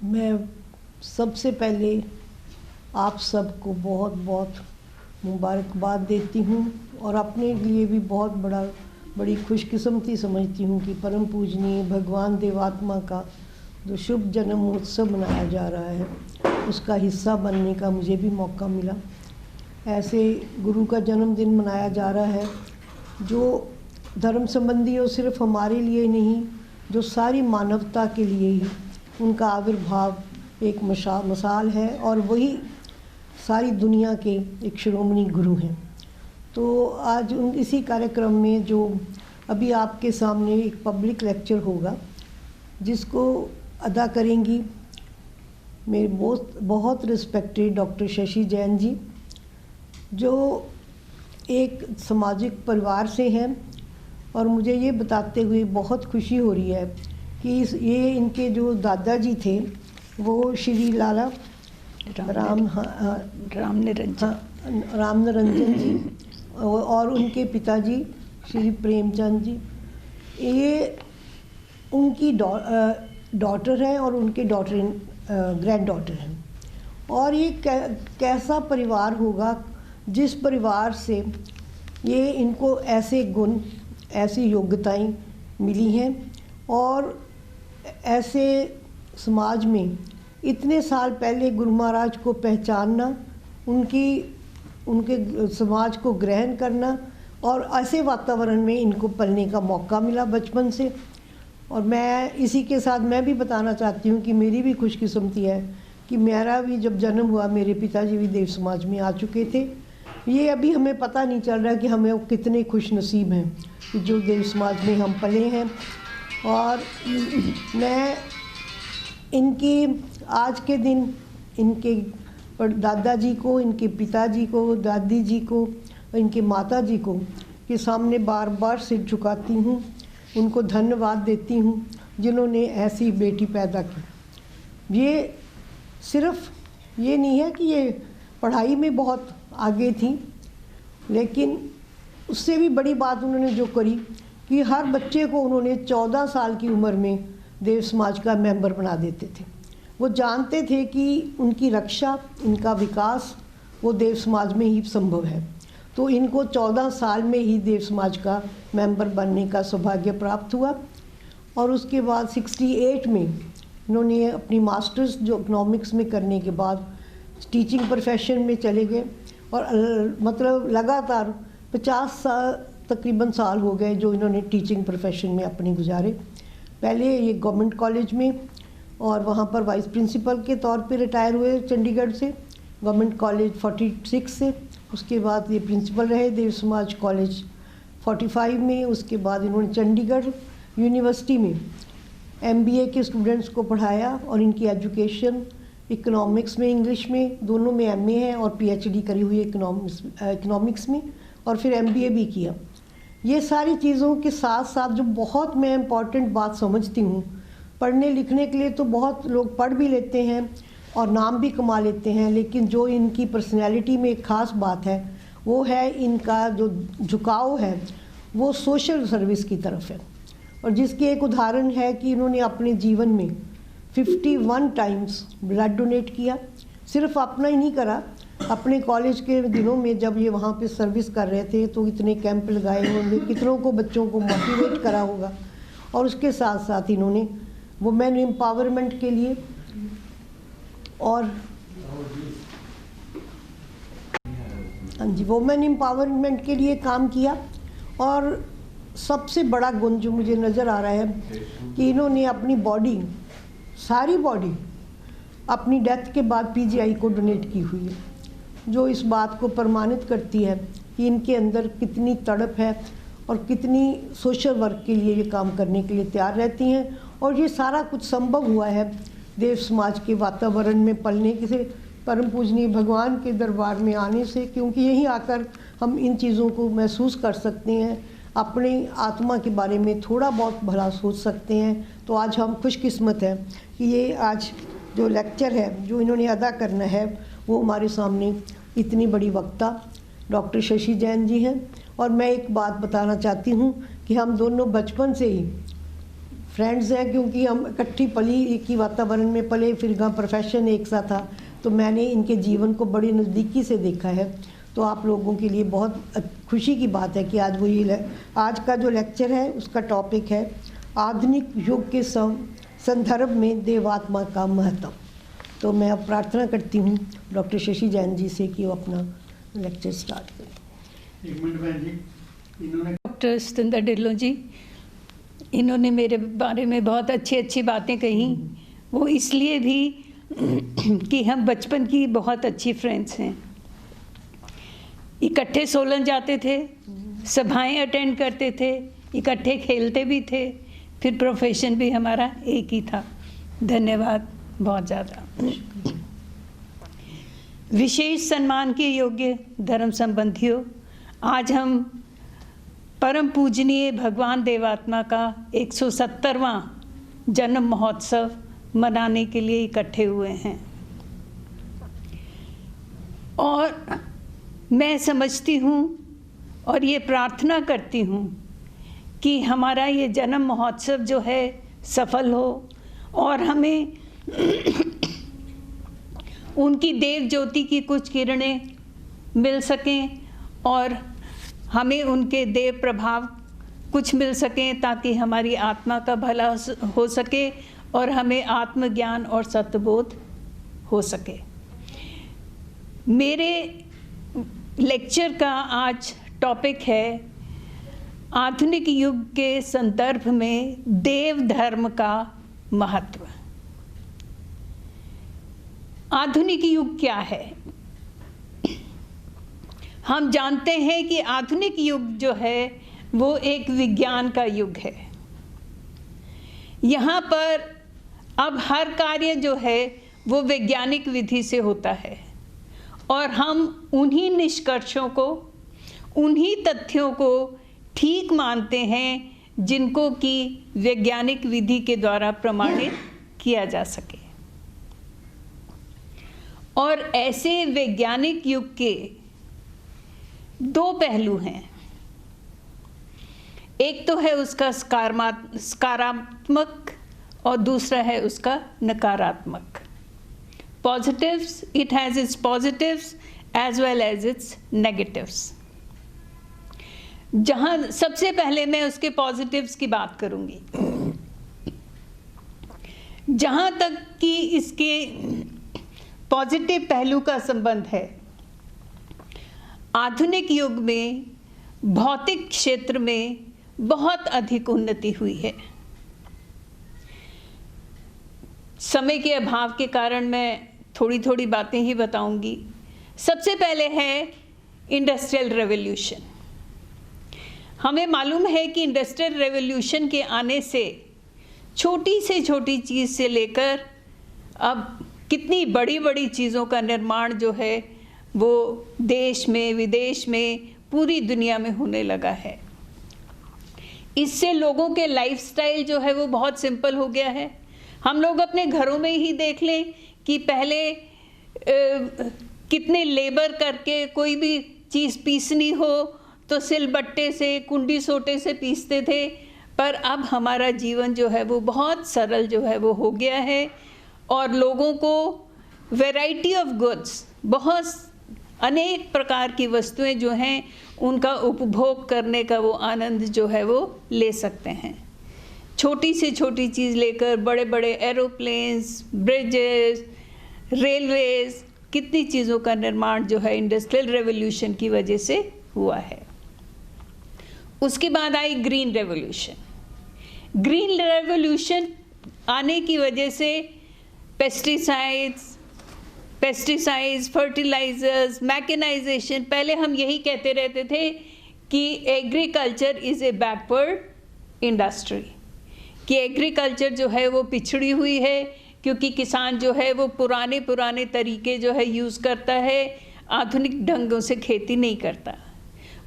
मैं सबसे पहले आप सबको बहुत बहुत मुबारकबाद देती हूँ और अपने लिए भी बहुत बड़ी खुशकिस्मती समझती हूँ कि परम पूजनीय भगवान देवात्मा का जो शुभ जन्म उत्सव मनाया जा रहा है उसका हिस्सा बनने का मुझे भी मौका मिला। ऐसे गुरु का जन्मदिन मनाया जा रहा है जो धर्म संबंधी और सिर्फ हमारे लिए नहीं, जो सारी मानवता के लिए ही उनका आविर्भाव एक मिसाल है और वही सारी दुनिया के एक शिरोमणि गुरु हैं। तो आज इसी कार्यक्रम में जो अभी आपके सामने एक पब्लिक लेक्चर होगा जिसको अदा करेंगी मेरे बहुत रिस्पेक्टेड डॉक्टर शशि जैन जी, जो एक सामाजिक परिवार से हैं और मुझे ये बताते हुए बहुत खुशी हो रही है कि ये इनके जो दादाजी थे वो श्री लाला राम निरंजन जी और उनके पिताजी श्री प्रेमचंद जी, ये उनकी डॉटर है और उनके ग्रैंड डॉटर हैं। और ये कैसा परिवार होगा जिस परिवार से ये इनको ऐसे गुण, ऐसी योग्यताएं मिली हैं और ऐसे समाज में इतने साल पहले गुरु महाराज को पहचानना, उनके समाज को ग्रहण करना और ऐसे वातावरण में इनको पलने का मौका मिला बचपन से। और मैं इसी के साथ मैं भी बताना चाहती हूँ कि मेरी भी खुशकिस्मती है कि मेरा भी जब जन्म हुआ मेरे पिताजी भी देव समाज में आ चुके थे। ये अभी हमें पता नहीं चल रहा कि हमें कितने खुश नसीब हैं कि जो देव समाज में हम पले हैं। और मैं इनकी आज के दिन इनके दादाजी को, इनके पिताजी को, दादी जी को, इनके माता जी को के सामने बार बार सिर झुकाती हूँ, उनको धन्यवाद देती हूँ जिन्होंने ऐसी बेटी पैदा की। ये सिर्फ ये नहीं है कि ये पढ़ाई में बहुत आगे थी, लेकिन उससे भी बड़ी बात उन्होंने जो करी कि हर बच्चे को उन्होंने 14 साल की उम्र में देव समाज का मेंबर बना देते थे। वो जानते थे कि उनकी रक्षा, इनका विकास वो देव समाज में ही संभव है। तो इनको 14 साल में ही देव समाज का मेंबर बनने का सौभाग्य प्राप्त हुआ। और उसके बाद 68 में इन्होंने अपनी मास्टर्स जो इकोनॉमिक्स में करने के बाद टीचिंग प्रोफेशन में चले गए और मतलब लगातार 50 तकरीबन साल हो गए जो इन्होंने टीचिंग प्रोफेशन में अपने गुजारे। पहले ये गवर्नमेंट कॉलेज में और वहाँ पर वाइस प्रिंसिपल के तौर पे रिटायर हुए चंडीगढ़ से, गवर्नमेंट कॉलेज 46 से। उसके बाद ये प्रिंसिपल रहे देव समाज कॉलेज 45 में। उसके बाद इन्होंने चंडीगढ़ यूनिवर्सिटी में MBA के स्टूडेंट्स को पढ़ाया और इनकी एजुकेशन इकोनॉमिक्स में, इंग्लिश में, दोनों में MA है और PhD करी हुई इकोनॉमिक्स में और फिर MBA भी किया। ये सारी चीज़ों के साथ साथ जो बहुत मैं इम्पॉर्टेंट बात समझती हूँ, पढ़ने लिखने के लिए तो बहुत लोग पढ़ भी लेते हैं और नाम भी कमा लेते हैं, लेकिन जो इनकी पर्सनैलिटी में एक ख़ास बात है वो है इनका जो झुकाव है वो सोशल सर्विस की तरफ है। और जिसकी एक उदाहरण है कि इन्होंने अपने जीवन में 51 टाइम्स ब्लड डोनेट किया। सिर्फ अपना ही नहीं करा, अपने कॉलेज के दिनों में जब ये वहाँ पे सर्विस कर रहे थे तो इतने कैंप लगाए होंगे, कितनों को बच्चों को मोटिवेट करा होगा। और उसके साथ साथ इन्होंने वुमेन एम्पावरमेंट के लिए और वुमेन एम्पावरमेंट के लिए काम किया। और सबसे बड़ा गुण जो मुझे नज़र आ रहा है कि इन्होंने अपनी बॉडी, सारी बॉडी अपनी डेथ के बाद PGI को डोनेट की हुई है, जो इस बात को प्रमाणित करती है कि इनके अंदर कितनी तड़प है और कितनी सोशल वर्क के लिए ये काम करने के लिए तैयार रहती हैं। और ये सारा कुछ संभव हुआ है देव समाज के वातावरण में पलने से, परम पूजनीय भगवान के दरबार में आने से, क्योंकि यहीं आकर हम इन चीज़ों को महसूस कर सकते हैं, अपनी आत्मा के बारे में थोड़ा बहुत भला सोच सकते हैं। तो आज हम खुशकिस्मत हैं कि ये आज जो लेक्चर है जो इन्होंने अदा करना है वो हमारे सामने इतनी बड़ी वक्ता डॉक्टर शशि जैन जी हैं। और मैं एक बात बताना चाहती हूँ कि हम दोनों बचपन से ही फ्रेंड्स हैं, क्योंकि हम इकट्ठी पली, एक ही वातावरण में पले, फिर का प्रोफेशन एक सा था, तो मैंने इनके जीवन को बड़ी नज़दीकी से देखा है। तो आप लोगों के लिए बहुत खुशी की बात है कि आज आज का जो लेक्चर है उसका टॉपिक है आधुनिक युग के संदर्भ में देवात्मा का महत्व। तो मैं अब प्रार्थना करती हूँ डॉक्टर शशि जैन जी से कि वो अपना लेक्चर स्टार्ट करें। एक मिनट बहन जी, इन्होंने डॉक्टर सतिंदर ढिल्लों जी, इन्होंने मेरे बारे में बहुत अच्छी अच्छी बातें कही। वो इसलिए भी कि हम बचपन की बहुत अच्छी फ्रेंड्स हैं, इकट्ठे सोलन जाते थे, सभाएं अटेंड करते थे, इकट्ठे खेलते भी थे, फिर प्रोफेशन भी हमारा एक ही था। धन्यवाद बहुत ज़्यादा। विशेष सम्मान के योग्य धर्म संबंधियों, आज हम परम पूजनीय भगवान देवात्मा का 170वां जन्म महोत्सव मनाने के लिए इकट्ठे हुए हैं। और मैं समझती हूँ और ये प्रार्थना करती हूँ कि हमारा ये जन्म महोत्सव जो है सफल हो और हमें उनकी देव ज्योति की कुछ किरणें मिल सकें और हमें उनके देव प्रभाव कुछ मिल सकें, ताकि हमारी आत्मा का भला हो सके और हमें आत्मज्ञान और सत्यबोध हो सके। मेरे लेक्चर का आज टॉपिक है आधुनिक युग के संदर्भ में देव धर्म का महत्व। आधुनिक युग क्या है? हम जानते हैं कि आधुनिक युग जो है वो एक विज्ञान का युग है। यहाँ पर अब हर कार्य जो है वो वैज्ञानिक विधि से होता है और हम उन्हीं निष्कर्षों को, उन्हीं तथ्यों को ठीक मानते हैं जिनको कि वैज्ञानिक विधि के द्वारा प्रमाणित किया जा सके। और ऐसे वैज्ञानिक युग के दो पहलू हैं। एक तो है उसका सकारात्मक और दूसरा है उसका नकारात्मक। Positives, it has its positives as well as its negatives. जहाँ सबसे पहले मैं उसके पॉजिटिव्स की बात करूँगी। जहाँ तक कि इसके पॉजिटिव पहलू का संबंध है, आधुनिक युग में भौतिक क्षेत्र में बहुत अधिक उन्नति हुई है। समय के अभाव के कारण मैं थोड़ी थोड़ी बातें ही बताऊंगी। सबसे पहले है इंडस्ट्रियल रेवोल्यूशन। हमें मालूम है कि इंडस्ट्रियल रेवोल्यूशन के आने से छोटी से छोटी चीज़ से लेकर अब कितनी बड़ी बड़ी चीज़ों का निर्माण जो है वो देश में, विदेश में, पूरी दुनिया में होने लगा है। इससे लोगों के लाइफस्टाइल जो है वो बहुत सिंपल हो गया है। हम लोग अपने घरों में ही देख लें कि पहले कितने लेबर करके कोई भी चीज़ पीसनी हो तो सिलबट्टे से, कुंडी सोटे से पीसते थे, पर अब हमारा जीवन जो है वो बहुत सरल जो है वो हो गया है और लोगों को वैरायटी ऑफ गुड्स, बहुत अनेक प्रकार की वस्तुएं जो हैं उनका उपभोग करने का वो आनंद जो है वो ले सकते हैं। छोटी से छोटी चीज़ लेकर बड़े बड़े एरोप्लेन्स, ब्रिजेस, रेलवेज, कितनी चीज़ों का निर्माण जो है इंडस्ट्रियल रेवोल्यूशन की वजह से हुआ है। उसके बाद आई ग्रीन रेवोल्यूशन। ग्रीन रेवोल्यूशन आने की वजह से पेस्टिसाइड्स, फर्टिलाइजर्स, मैकेनाइजेशन, पहले हम यही कहते रहते थे कि agriculture is a backward industry, कि एग्रीकल्चर जो है वो पिछड़ी हुई है क्योंकि किसान जो है वो पुराने तरीके जो है यूज़ करता है, आधुनिक ढंगों से खेती नहीं करता।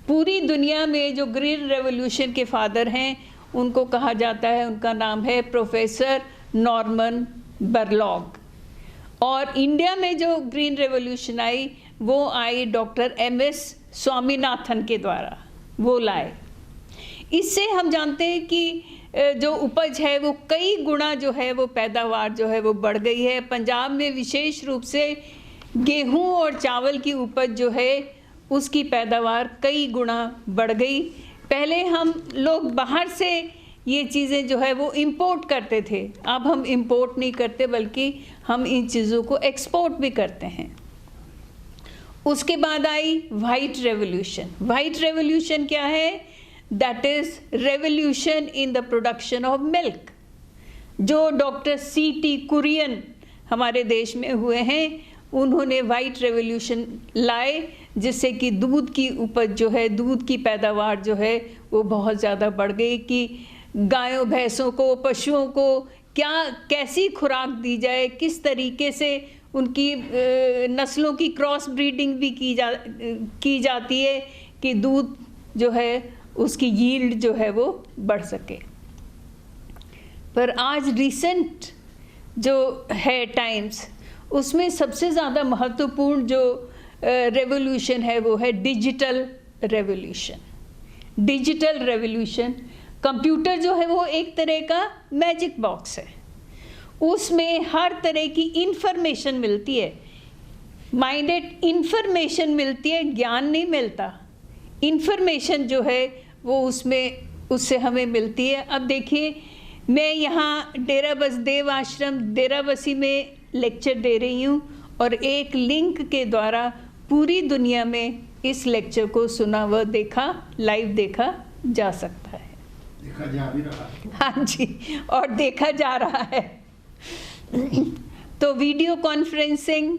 पूरी दुनिया में जो ग्रीन रेवोल्यूशन के फादर हैं उनको कहा जाता है, उनका नाम है प्रोफेसर नॉर्मन बोरलॉग। और इंडिया में जो ग्रीन रेवोल्यूशन आई वो आई डॉक्टर MS स्वामीनाथन के द्वारा, वो लाए। इससे हम जानते हैं कि जो उपज है वो कई गुना जो है वो पैदावार जो है वो बढ़ गई है। पंजाब में विशेष रूप से गेहूं और चावल की उपज जो है उसकी पैदावार कई गुना बढ़ गई। पहले हम लोग बाहर से ये चीज़ें जो है वो इंपोर्ट करते थे, अब हम इंपोर्ट नहीं करते बल्कि हम इन चीज़ों को एक्सपोर्ट भी करते हैं। उसके बाद आई वाइट रेवोल्यूशन। वाइट रेवोल्यूशन क्या है? That is revolution in the production of milk, जो डॉक्टर C.T. कुरियन हमारे देश में हुए हैं, उन्होंने वाइट रेवोल्यूशन लाए जिससे कि दूध की उपज जो है, दूध की पैदावार जो है वो बहुत ज़्यादा बढ़ गई कि गायों भैंसों को, पशुओं को कैसी खुराक दी जाए, किस तरीके से उनकी नस्लों की क्रॉस ब्रीडिंग भी की जाती है कि दूध जो है उसकी यील्ड जो है वो बढ़ सके। पर आज रिसेंट जो है टाइम्स, उसमें सबसे ज़्यादा महत्वपूर्ण जो रेवोल्यूशन है वो है digital revolution. Digital revolution, computer जो है वो एक तरह का मैजिक बॉक्स है, उसमें हर तरह की इंफॉर्मेशन मिलती है, माइंडेड इंफॉर्मेशन मिलती है, ज्ञान नहीं मिलता। इंफॉर्मेशन जो है वो उससे हमें मिलती है। अब देखिए, मैं यहाँ डेरा बसदेव आश्रम डेराबसी में लेक्चर दे रही हूँ और एक लिंक के द्वारा पूरी दुनिया में इस लेक्चर को सुना व देखा, लाइव देखा जा सकता है। देखा जा भी रहा है। हाँ जी, और देखा जा रहा है। तो वीडियो कॉन्फ्रेंसिंग,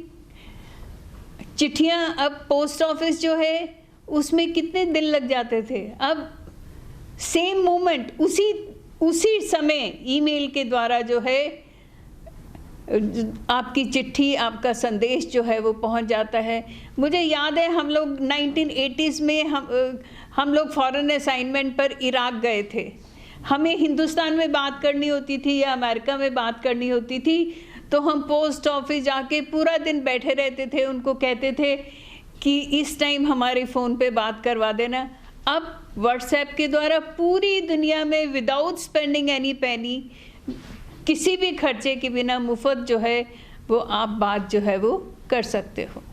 चिट्ठियाँ, अब पोस्ट ऑफिस जो है उसमें कितने दिन लग जाते थे, अब सेम मोमेंट उसी समय ईमेल के द्वारा जो है आपकी चिट्ठी, आपका संदेश जो है वो पहुंच जाता है। मुझे याद है हम लोग 1980s में हम लोग फॉरेन असाइनमेंट पर इराक गए थे। हमें हिंदुस्तान में बात करनी होती थी या अमेरिका में बात करनी होती थी, तो हम पोस्ट ऑफिस जाके पूरा दिन बैठे रहते थे, उनको कहते थे कि इस टाइम हमारे फ़ोन पे बात करवा देना। अब व्हाट्सएप के द्वारा पूरी दुनिया में विदाउट स्पेंडिंग एनी पेनी, किसी भी खर्चे के बिना मुफ्त जो है वो आप बात जो है वो कर सकते हो।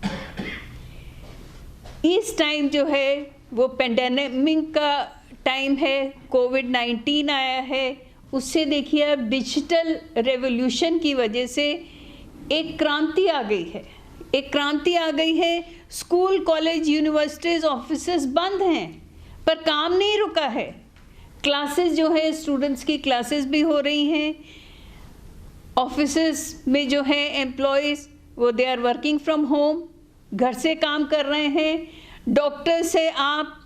इस टाइम जो है वो पेंडेमिक का टाइम है, कोविड-19 आया है, उससे देखिए अब डिजिटल रेवोल्यूशन की वजह से एक क्रांति आ गई है, एक क्रांति आ गई है। स्कूल, कॉलेज, यूनिवर्सिटीज़, ऑफिसेस बंद हैं पर काम नहीं रुका है। क्लासेस जो है, स्टूडेंट्स की क्लासेस भी हो रही हैं। ऑफिसेस में जो है एम्प्लॉयज़ वो they are working from home, घर से काम कर रहे हैं। डॉक्टर से आप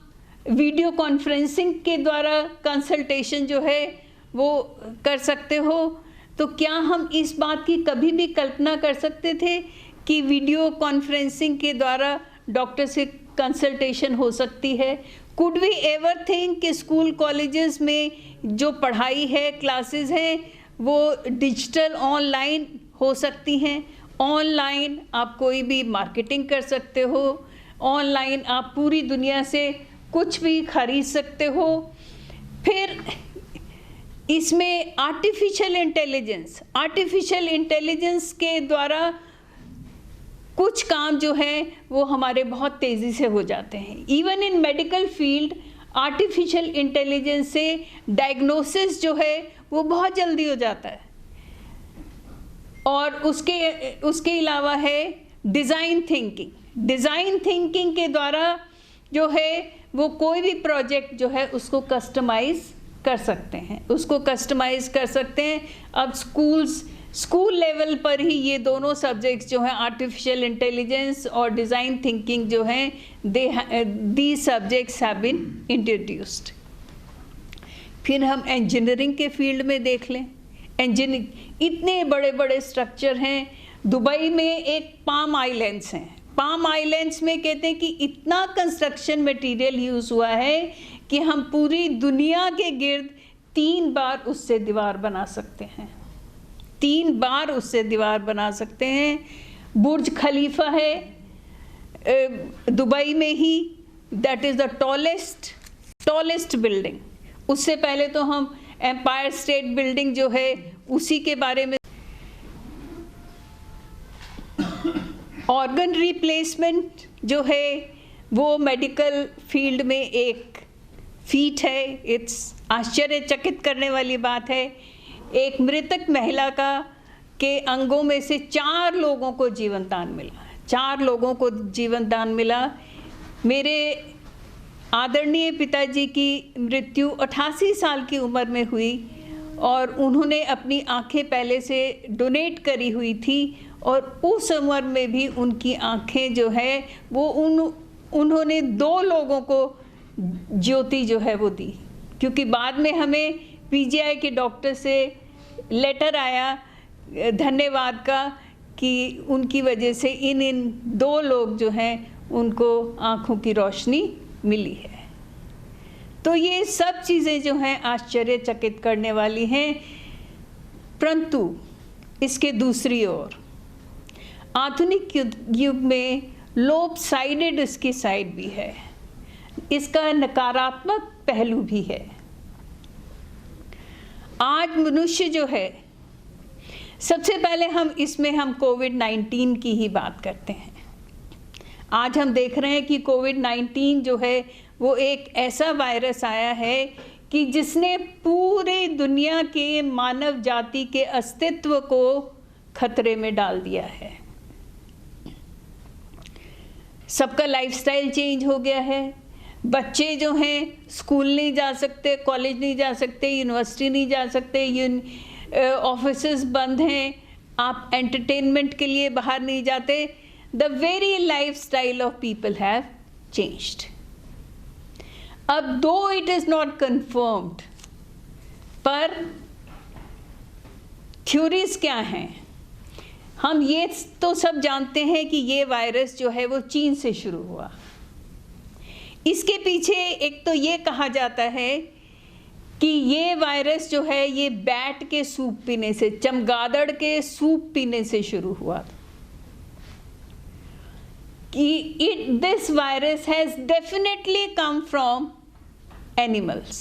वीडियो कॉन्फ्रेंसिंग के द्वारा कंसल्टेशन जो है वो कर सकते हो। तो क्या हम इस बात की कभी भी कल्पना कर सकते थे कि वीडियो कॉन्फ्रेंसिंग के द्वारा डॉक्टर से कंसल्टेशन हो सकती है? कुड वी एवर थिंक कि स्कूल कॉलेजेस में जो पढ़ाई है, क्लासेस हैं, वो डिजिटल ऑनलाइन हो सकती हैं? ऑनलाइन आप कोई भी मार्केटिंग कर सकते हो, ऑनलाइन आप पूरी दुनिया से कुछ भी खरीद सकते हो। फिर इसमें आर्टिफिशियल इंटेलिजेंस के द्वारा कुछ काम जो है वो हमारे बहुत तेज़ी से हो जाते हैं। Even in medical field artificial intelligence से डायग्नोसिस जो है वो बहुत जल्दी हो जाता है। और उसके अलावा है डिज़ाइन थिंकिंग के द्वारा जो है वो कोई भी प्रोजेक्ट जो है उसको कस्टमाइज़ कर सकते हैं। अब स्कूल लेवल पर ही ये दोनों सब्जेक्ट्स जो हैं, आर्टिफिशियल इंटेलिजेंस और डिज़ाइन थिंकिंग जो हैं, these subjects have been introduced. फिर हम इंजीनियरिंग के फील्ड में देख लें। इंजीनियरिंग इतने बड़े बड़े स्ट्रक्चर हैं। दुबई में एक पाम आइलैंड्स हैं। पाम आइलैंड्स में कहते हैं कि इतना कंस्ट्रक्शन मटेरियल यूज़ हुआ है कि हम पूरी दुनिया के गिर्द 3 बार उससे दीवार बना सकते हैं। बुर्ज खलीफा है दुबई में ही, that is the tallest building. उससे पहले तो हम एम्पायर स्टेट बिल्डिंग जो है उसी के बारे में। ऑर्गन रिप्लेसमेंट जो है वो मेडिकल फील्ड में एक फीट है। इट्स आश्चर्यचकित करने वाली बात है। एक मृतक महिला के अंगों में से 4 लोगों को जीवन दान मिला। 4 लोगों को जीवन दान मिला। मेरे आदरणीय पिताजी की मृत्यु 88 साल की उम्र में हुई और उन्होंने अपनी आंखें पहले से डोनेट करी हुई थी और उस उम्र में भी उनकी आंखें जो है वो उन्होंने 2 लोगों को ज्योति जो है वो दी, क्योंकि बाद में हमें पीजीआई के डॉक्टर से लेटर आया धन्यवाद का कि उनकी वजह से इन 2 लोग जो हैं उनको आँखों की रोशनी मिली है। तो ये सब चीज़ें जो हैं आश्चर्यचकित करने वाली हैं। परंतु इसके दूसरी ओर आधुनिक युग में लोपसाइडेड इसकी साइड भी है, इसका नकारात्मक पहलू भी है। आज मनुष्य जो है, सबसे पहले हम कोविड-19 की ही बात करते हैं। आज हम देख रहे हैं कि कोविड-19 जो है वो एक ऐसा वायरस आया है कि जिसने पूरे दुनिया के मानव जाति के अस्तित्व को खतरे में डाल दिया है। सबका लाइफस्टाइल चेंज हो गया है। बच्चे जो हैं स्कूल नहीं जा सकते, कॉलेज नहीं जा सकते, यूनिवर्सिटी नहीं जा सकते, ऑफिसेस बंद हैं, आप एंटरटेनमेंट के लिए बाहर नहीं जाते। The very lifestyle of people have changed. अब though it is not confirmed, पर थ्योरीज क्या हैं? हम ये तो सब जानते हैं कि ये वायरस जो है वो चीन से शुरू हुआ। इसके पीछे एक तो ये कहा जाता है कि ये वायरस जो है ये बैट के सूप पीने से, चमगादड़ के सूप पीने से शुरू हुआ कि this virus has definitely come from animals।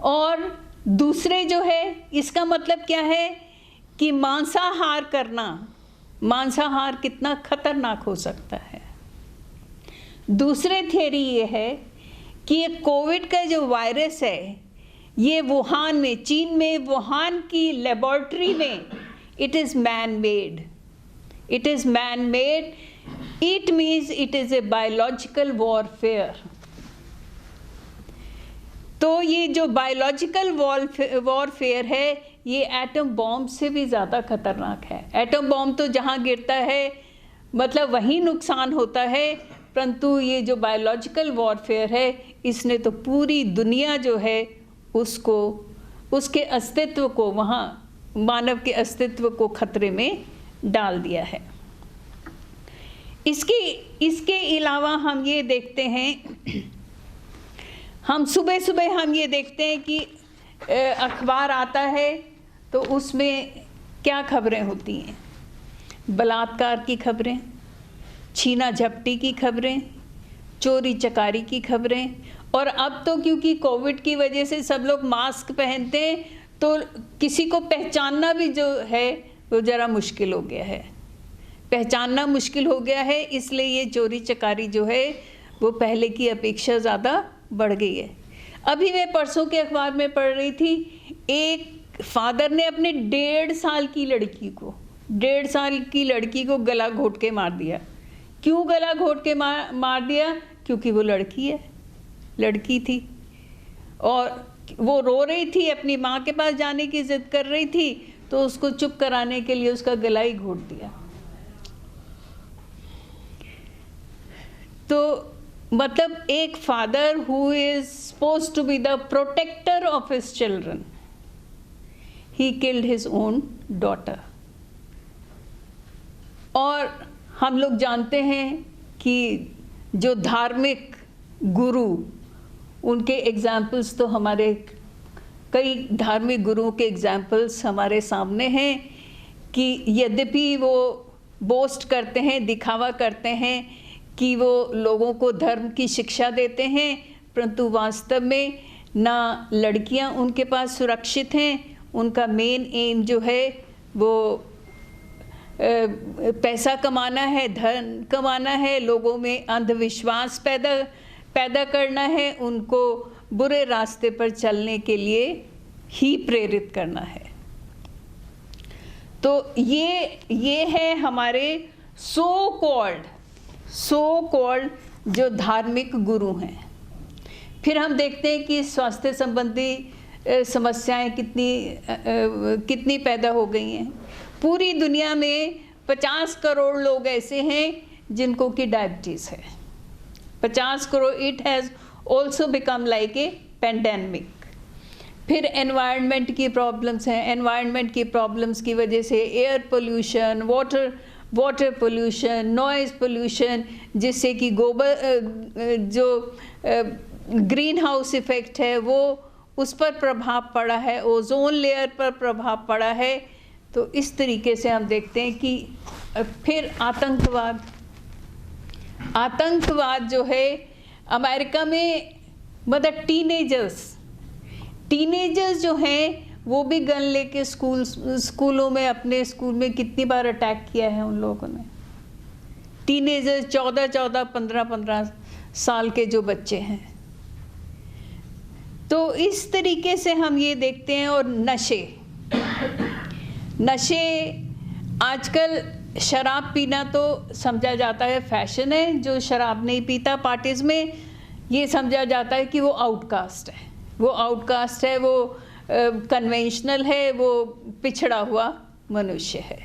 और दूसरे जो है इसका मतलब क्या है कि मांसाहार करना, मांसाहार कितना खतरनाक हो सकता है। दूसरे थियरी ये है कि ये कोविड का जो वायरस है ये वुहान में, चीन में वुहान की लेबोरेटरी में it is man made. It is man-made. It means it is a biological warfare. तो ये जो बायोलॉजिकल वॉरफेयर है ये एटम बॉम्ब से भी ज़्यादा खतरनाक है। एटम बॉम्ब तो जहाँ गिरता है मतलब वहीं नुकसान होता है, परंतु ये जो बायोलॉजिकल वॉरफेयर है इसने तो पूरी दुनिया जो है उसको, उसके अस्तित्व को, वहाँ मानव के अस्तित्व को खतरे में डाल दिया है। इसके अलावा हम ये देखते हैं, हम सुबह सुबह हम ये देखते हैं कि अखबार आता है तो उसमें क्या खबरें होती हैं? बलात्कार की खबरें, छीना झपटी की खबरें, चोरी चकारी की खबरें। और अब तो क्योंकि कोविड की वजह से सब लोग मास्क पहनते हैं तो किसी को पहचानना भी जो है वो ज़रा मुश्किल हो गया है, पहचानना मुश्किल हो गया है। इसलिए ये चोरी चकारी जो है वो पहले की अपेक्षा ज़्यादा बढ़ गई है। अभी मैं परसों के अखबार में पढ़ रही थी, एक फादर ने अपने 1.5 साल की लड़की को, 1.5 साल की लड़की को गला घोट के मार दिया। क्यों गला घोट के मार दिया? क्योंकि वो लड़की है, लड़की थी और वो रो रही थी, अपनी माँ के पास जाने की ज़िद कर रही थी, तो उसको चुप कराने के लिए उसका गला ही घोट दिया। तो मतलब एक father who is supposed to be the protector of his children, he killed his own daughter. और हम लोग जानते हैं कि जो धार्मिक गुरु, उनके एग्जाम्पल्स तो हमारे, कई धार्मिक गुरुओं के एग्जाम्पल्स हमारे सामने हैं कि यद्यपि वो बोस्ट करते हैं, दिखावा करते हैं कि वो लोगों को धर्म की शिक्षा देते हैं, परंतु वास्तव में ना लड़कियां उनके पास सुरक्षित हैं। उनका मेन एम जो है वो पैसा कमाना है, धन कमाना है, लोगों में अंधविश्वास पैदा करना है, उनको बुरे रास्ते पर चलने के लिए ही प्रेरित करना है। तो ये है हमारे सो कॉल्ड जो धार्मिक गुरु हैं। फिर हम देखते हैं कि स्वास्थ्य संबंधी समस्याएं कितनी पैदा हो गई हैं। पूरी दुनिया में 50 करोड़ लोग ऐसे हैं जिनको कि डायबिटीज़ है। 50 crore. It has also become like a pandemic. फिर एनवायरनमेंट की प्रॉब्लम्स हैं। एनवायरनमेंट की प्रॉब्लम्स की वजह से air pollution, water pollution, noise pollution, जिससे कि जो ग्रीन हाउस इफ़ेक्ट है वो उस पर प्रभाव पड़ा है, ओजोन लेयर पर प्रभाव पड़ा है। तो इस तरीके से हम देखते हैं कि फिर आतंकवाद जो है अमेरिका में, मतलब टीनेजर्स जो हैं वो भी गन लेके स्कूलों में, अपने स्कूल में कितनी बार अटैक किया है उन लोगों ने। टीनेजर्स 14, 15 साल के जो बच्चे हैं। तो इस तरीके से हम ये देखते हैं। और नशे आजकल शराब पीना तो समझा जाता है फैशन है। जो शराब नहीं पीता पार्टीज़ में, ये समझा जाता है कि वो आउटकास्ट है, वो कन्वेंशनल है, वो पिछड़ा हुआ मनुष्य है।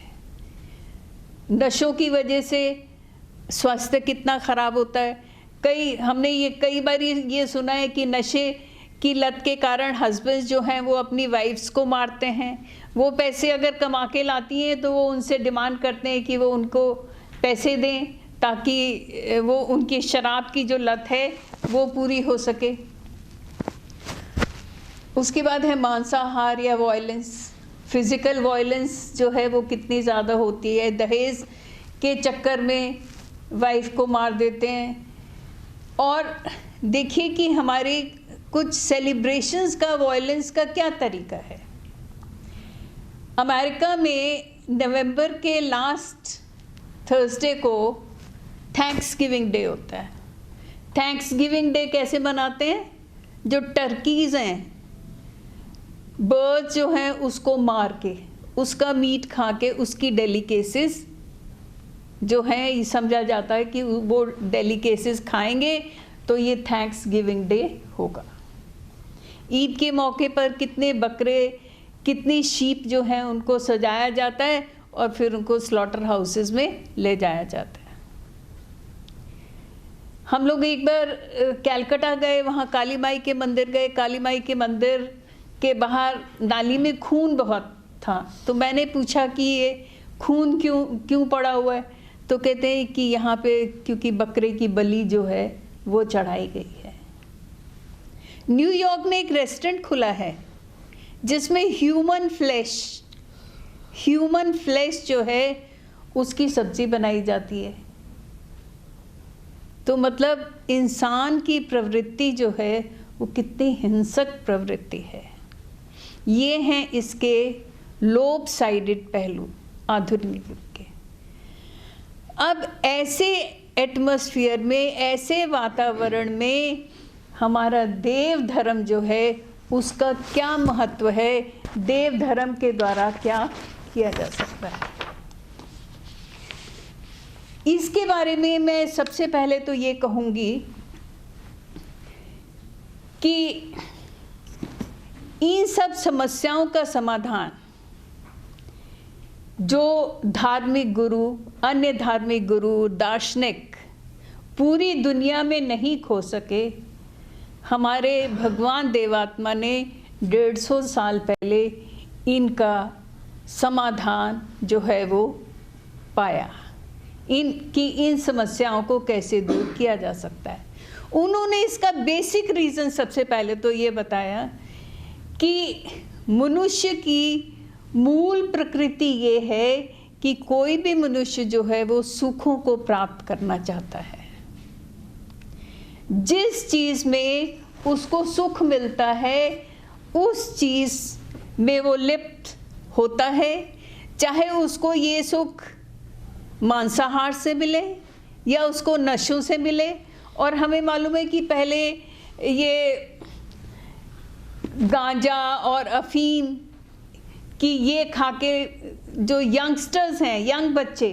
नशों की वजह से स्वास्थ्य कितना ख़राब होता है। हमने ये कई बार ये सुना है कि नशे की लत के कारण हस्बैंड्स जो हैं वो अपनी वाइफ्स को मारते हैं। वो पैसे अगर कमा के लाती हैं तो वो उनसे डिमांड करते हैं कि वो उनको पैसे दें ताकि वो उनकी शराब की जो लत है वो पूरी हो सके। उसके बाद है मांसाहार या वायलेंस। फिज़िकल वायलेंस जो है वो कितनी ज़्यादा होती है। दहेज के चक्कर में वाइफ को मार देते हैं। और देखिए कि हमारे कुछ सेलिब्रेशंस का वायलेंस का क्या तरीका है। अमेरिका में नवंबर के लास्ट थर्सडे को थैंक्सगिविंग डे होता है। थैंक्सगिविंग डे कैसे मनाते हैं? जो टर्कीज़ हैं, बर्ड जो हैं उसको मार के, उसका मीट खा के, उसकी डेलिकेसीज जो हैं, ये समझा जाता है कि वो डेलिकेसीज खाएंगे तो ये थैंक्सगिविंग डे होगा। ईद के मौके पर कितने बकरे, कितनी शीप जो हैं उनको सजाया जाता है और फिर उनको स्लॉटर हाउसेस में ले जाया जाता है। हम लोग एक बार कैलकाटा गए, वहाँ काली माई के मंदिर गए। काली माई के मंदिर के बाहर नाली में खून बहुत था। तो मैंने पूछा कि ये खून क्यों पड़ा हुआ है? तो कहते हैं कि यहाँ पे क्योंकि बकरे की बलि जो है वो चढ़ाई गई है। न्यूयॉर्क में एक रेस्टोरेंट खुला है जिसमें ह्यूमन फ्लैश जो है उसकी सब्जी बनाई जाती है। तो मतलब इंसान की प्रवृत्ति जो है वो कितनी हिंसक प्रवृत्ति है। ये हैं इसके लोब साइडेड पहलू आधुनिक युग के। अब ऐसे एटमॉस्फेयर में, ऐसे वातावरण में हमारा देव धर्म जो है उसका क्या महत्व है, देव धर्म के द्वारा क्या किया जा सकता है, इसके बारे में मैं सबसे पहले तो ये कहूँगी कि इन सब समस्याओं का समाधान जो धार्मिक गुरु, अन्य धार्मिक गुरु, दार्शनिक पूरी दुनिया में नहीं खो सके, हमारे भगवान देवात्मा ने 150 साल पहले इनका समाधान जो है वो पाया। इन समस्याओं को कैसे दूर किया जा सकता है। उन्होंने इसका बेसिक रीज़न सबसे पहले तो ये बताया कि मनुष्य की मूल प्रकृति ये है कि कोई भी मनुष्य जो है वो सुखों को प्राप्त करना चाहता है। जिस चीज़ में उसको सुख मिलता है उस चीज़ में वो लिप्त होता है, चाहे उसको ये सुख मांसाहार से मिले या उसको नशों से मिले। और हमें मालूम है कि पहले ये गांजा और अफीम कि ये खा के जो यंगस्टर्स हैं, यंग बच्चे,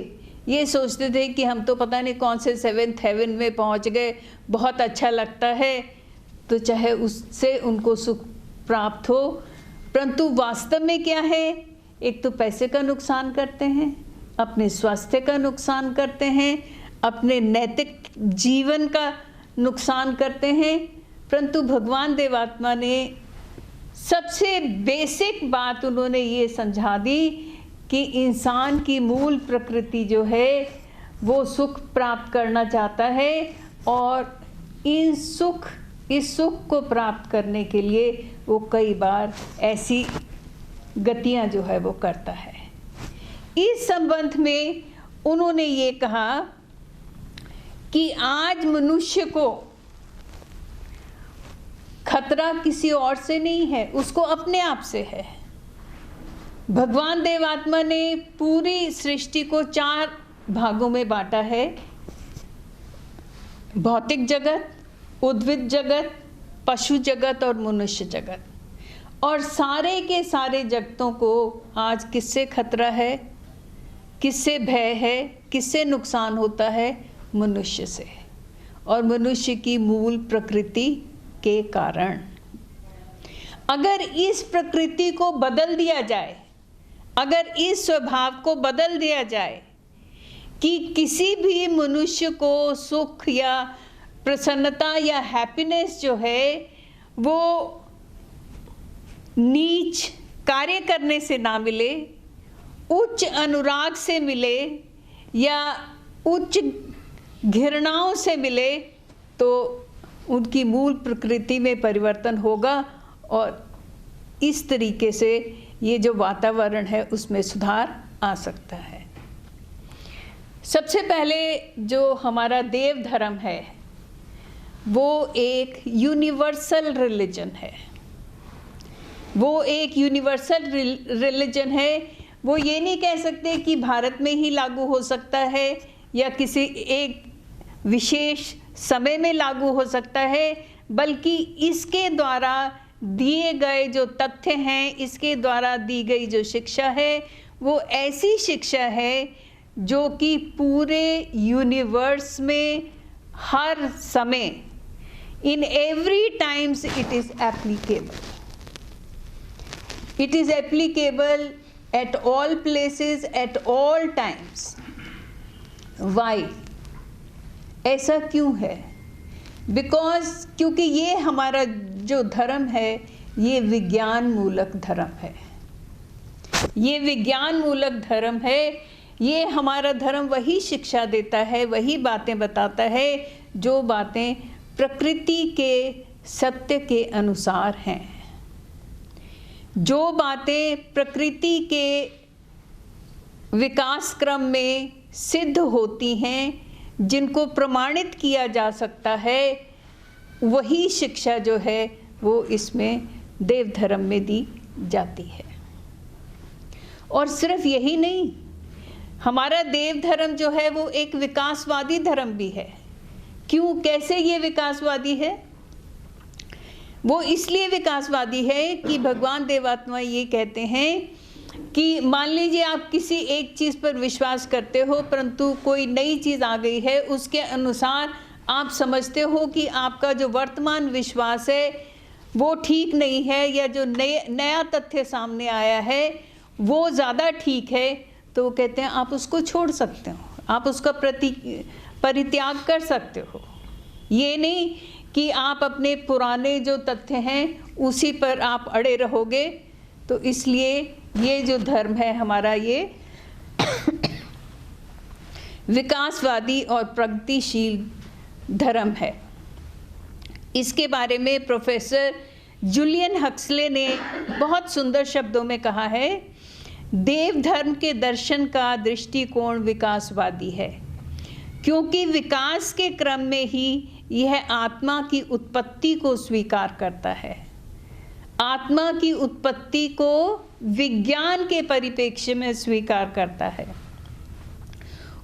ये सोचते थे कि हम तो पता नहीं कौन से 7th हेवन में पहुंच गए, बहुत अच्छा लगता है, तो चाहे उससे उनको सुख प्राप्त हो। परंतु वास्तव में क्या है, एक तो पैसे का नुकसान करते हैं, अपने स्वास्थ्य का नुकसान करते हैं, अपने नैतिक जीवन का नुकसान करते हैं। परंतु भगवान देवात्मा ने सबसे बेसिक बात उन्होंने ये समझा दी कि इंसान की मूल प्रकृति जो है वो सुख प्राप्त करना चाहता है, और इस सुख को प्राप्त करने के लिए वो कई बार ऐसी गतियां जो है वो करता है। इस संबंध में उन्होंने ये कहा कि आज मनुष्य को खतरा किसी और से नहीं है, उसको अपने आप से है। भगवान देवात्मा ने पूरी सृष्टि को 4 भागों में बांटा है, भौतिक जगत, उद्भिद जगत, पशु जगत और मनुष्य जगत। और सारे के सारे जगतों को आज किससे खतरा है, किससे भय है, किससे नुकसान होता है? मनुष्य से, और मनुष्य की मूल प्रकृति के कारण। अगर इस प्रकृति को बदल दिया जाए, अगर इस स्वभाव को बदल दिया जाए कि किसी भी मनुष्य को सुख या प्रसन्नता या हैप्पीनेस जो है वो नीच कार्य करने से ना मिले, उच्च अनुराग से मिले या उच्च घृणाओं से मिले, तो उनकी मूल प्रकृति में परिवर्तन होगा और इस तरीके से ये जो वातावरण है उसमें सुधार आ सकता है। सबसे पहले जो हमारा देव धर्म है वो एक यूनिवर्सल रिलीजन है, वो एक यूनिवर्सल रिलीजन है। वो ये नहीं कह सकते कि भारत में ही लागू हो सकता है या किसी एक विशेष समय में लागू हो सकता है, बल्कि इसके द्वारा दिए गए जो तथ्य हैं, इसके द्वारा दी गई जो शिक्षा है वो ऐसी शिक्षा है जो कि पूरे यूनिवर्स में हर समय, in every times it is applicable, it is applicable at all places at all times. Why? ऐसा क्यों है? बिकॉज क्योंकि ये हमारा जो धर्म है ये विज्ञान मूलक धर्म है, ये विज्ञान मूलक धर्म है। ये हमारा धर्म वही शिक्षा देता है, वही बातें बताता है जो बातें प्रकृति के सत्य के अनुसार हैं, जो बातें प्रकृति के विकास क्रम में सिद्ध होती हैं, जिनको प्रमाणित किया जा सकता है, वही शिक्षा जो है वो इसमें देव धर्म में दी जाती है। और सिर्फ यही नहीं, हमारा देव धर्म जो है वो एक विकासवादी धर्म भी है। क्यों, कैसे ये विकासवादी है? वो इसलिए विकासवादी है कि भगवान देवात्मा ये कहते हैं कि मान लीजिए आप किसी एक चीज़ पर विश्वास करते हो, परंतु कोई नई चीज़ आ गई है, उसके अनुसार आप समझते हो कि आपका जो वर्तमान विश्वास है वो ठीक नहीं है, या जो नया तथ्य सामने आया है वो ज़्यादा ठीक है, तो वो कहते हैं आप उसको छोड़ सकते हो, आप उसका परित्याग कर सकते हो। ये नहीं कि आप अपने पुराने जो तथ्य हैं उसी पर आप अड़े रहोगे। तो इसलिए ये जो धर्म है हमारा, ये विकासवादी और प्रगतिशील धर्म है। इसके बारे में प्रोफेसर जूलियन हक्सले ने बहुत सुंदर शब्दों में कहा है, देव धर्म के दर्शन का दृष्टिकोण विकासवादी है, क्योंकि विकास के क्रम में ही यह आत्मा की उत्पत्ति को स्वीकार करता है। आत्मा की उत्पत्ति को विज्ञान के परिप्रेक्ष्य में स्वीकार करता है।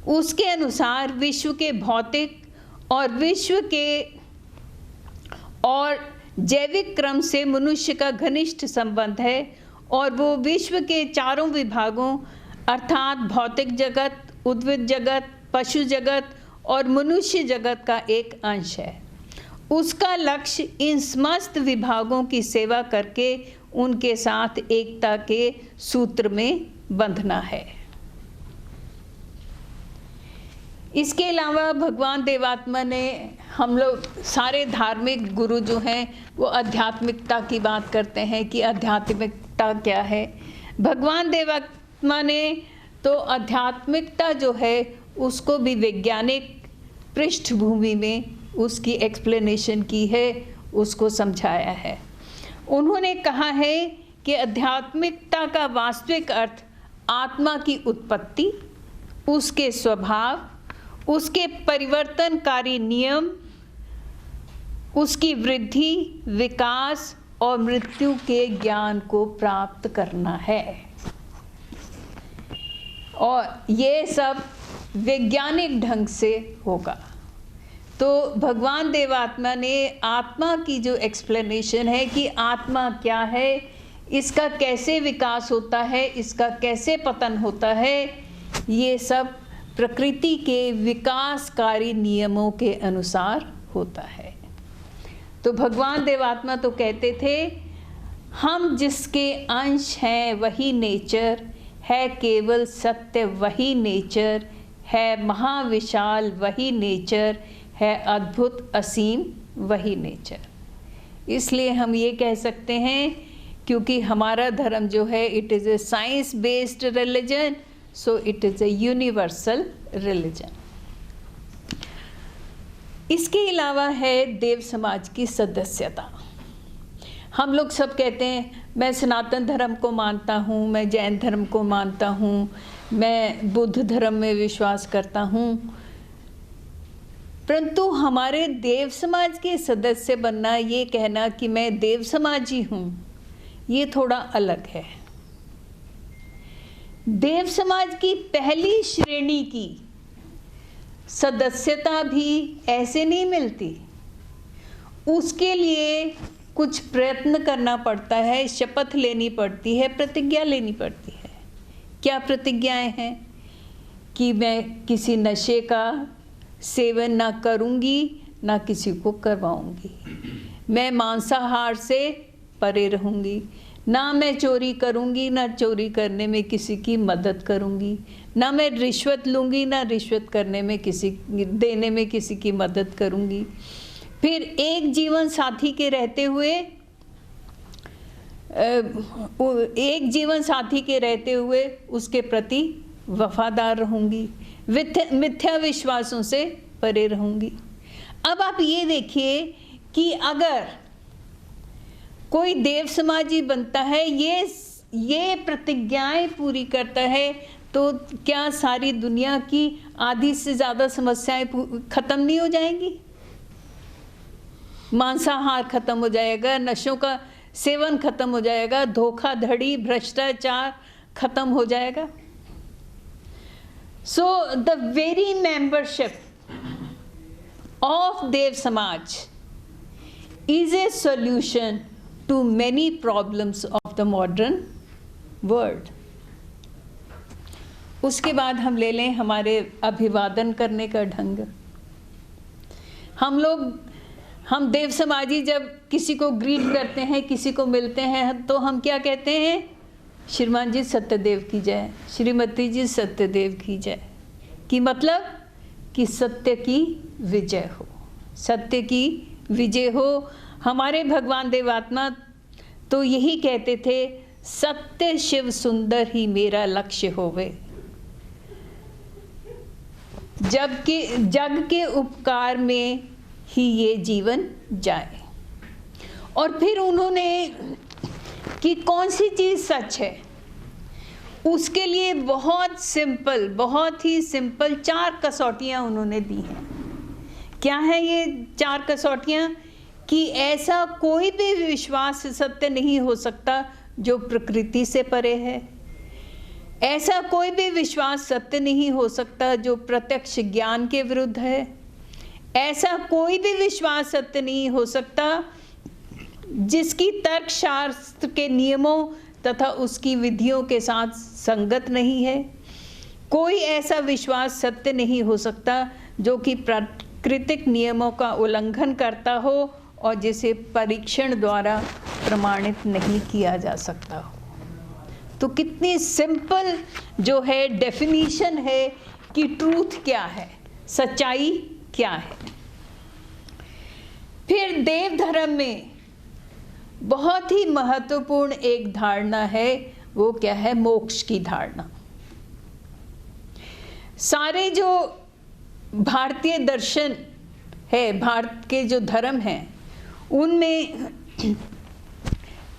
उसके अनुसार विश्व के भौतिक और विश्व के और जैविक क्रम से मनुष्य का घनिष्ठ संबंध है और वो विश्व के चारों विभागों अर्थात भौतिक जगत, उद्भिद जगत, पशु जगत और मनुष्य जगत का एक अंश है। उसका लक्ष्य इन समस्त विभागों की सेवा करके उनके साथ एकता के सूत्र में बंधना है। इसके अलावा भगवान देवात्मा ने, हम लोग सारे धार्मिक गुरु जो हैं वो आध्यात्मिकता की बात करते हैं कि आध्यात्मिकता क्या है। भगवान देवात्मा ने तो आध्यात्मिकता जो है उसको भी वैज्ञानिक पृष्ठभूमि में उसकी एक्सप्लेनेशन की है, उसको समझाया है। उन्होंने कहा है कि आध्यात्मिकता का वास्तविक अर्थ आत्मा की उत्पत्ति, उसके स्वभाव, उसके परिवर्तनकारी नियम, उसकी वृद्धि, विकास और मृत्यु के ज्ञान को प्राप्त करना है। और ये सब वैज्ञानिक ढंग से होगा। तो भगवान देवात्मा ने आत्मा की जो एक्सप्लेनेशन है कि आत्मा क्या है, इसका कैसे विकास होता है, इसका कैसे पतन होता है, ये सब प्रकृति के विकासकारी नियमों के अनुसार होता है। तो भगवान देवात्मा तो कहते थे हम जिसके अंश हैं वही नेचर है, केवल सत्य वही नेचर है, महाविशाल वही नेचर है, अद्भुत असीम वही नेचर। इसलिए हम ये कह सकते हैं क्योंकि हमारा धर्म जो है it is a science based religion, so it is a universal religion. इसके अलावा है देव समाज की सदस्यता। हम लोग सब कहते हैं मैं सनातन धर्म को मानता हूँ, मैं जैन धर्म को मानता हूँ, मैं बुद्ध धर्म में विश्वास करता हूँ, परंतु हमारे देव समाज के सदस्य बनना, ये कहना कि मैं देव समाजी हूँ, ये थोड़ा अलग है। देव समाज की पहली श्रेणी की सदस्यता भी ऐसे नहीं मिलती। उसके लिए कुछ प्रयत्न करना पड़ता है, शपथ लेनी पड़ती है, प्रतिज्ञा लेनी पड़ती है। क्या प्रतिज्ञाएं हैं? कि मैं किसी नशे का सेवन ना करूंगी, ना किसी को करवाऊंगी, मैं मांसाहार से परे रहूंगी, ना मैं चोरी करूंगी, ना चोरी करने में किसी की मदद करूंगी, ना मैं रिश्वत लूंगी, ना रिश्वत करने में देने में किसी की मदद करूंगी। फिर एक जीवन साथी के रहते हुए उसके प्रति वफादार रहूंगी, मिथ्या विश्वासों से परे रहूंगी। अब आप ये देखिए कि अगर कोई देव समाजी बनता है, ये प्रतिज्ञाएं पूरी करता है, तो क्या सारी दुनिया की आधी से ज़्यादा समस्याएं खत्म नहीं हो जाएंगी? मांसाहार खत्म हो जाएगा, नशों का सेवन खत्म हो जाएगा, धोखाधड़ी, भ्रष्टाचार खत्म हो जाएगा। So the very membership of Dev Samaj is a solution to many problems of the modern world. उसके बाद हम ले लें हमारे अभिवादन करने का ढंग। हम देव समाजी जब किसी को ग्रीट करते हैं, किसी को मिलते हैं, तो हम क्या कहते हैं? श्रीमान जी सत्यदेव की जय, श्रीमती जी सत्यदेव की जय। कि मतलब कि सत्य की विजय हो, सत्य की विजय हो। हमारे भगवान देवात्मा तो यही कहते थे, सत्य शिव सुंदर ही मेरा लक्ष्य होवे, जबकि जग के उपकार में ही ये जीवन जाए। और फिर उन्होंने कि कौन सी चीज़ सच है, उसके लिए बहुत ही सिंपल 4 कसौटियाँ उन्होंने दी हैं क्या है ये 4 कसौटियाँ? कि ऐसा कोई भी विश्वास सत्य नहीं हो सकता जो प्रकृति से परे है। ऐसा कोई भी विश्वास सत्य नहीं हो सकता जो प्रत्यक्ष ज्ञान के विरुद्ध है। ऐसा कोई भी विश्वास सत्य नहीं हो सकता जिसकी तर्कशास्त्र के नियमों तथा उसकी विधियों के साथ संगत नहीं है। कोई ऐसा विश्वास सत्य नहीं हो सकता जो कि प्राकृतिक नियमों का उल्लंघन करता हो और जिसे परीक्षण द्वारा प्रमाणित नहीं किया जा सकता हो। तो कितनी सिंपल जो है डेफिनीशन है कि ट्रूथ क्या है, सच्चाई क्या है। फिर देव धर्म में बहुत ही महत्वपूर्ण एक धारणा है, वो क्या है? मोक्ष की धारणा। सारे जो भारतीय दर्शन है, भारत के जो धर्म हैं, उनमें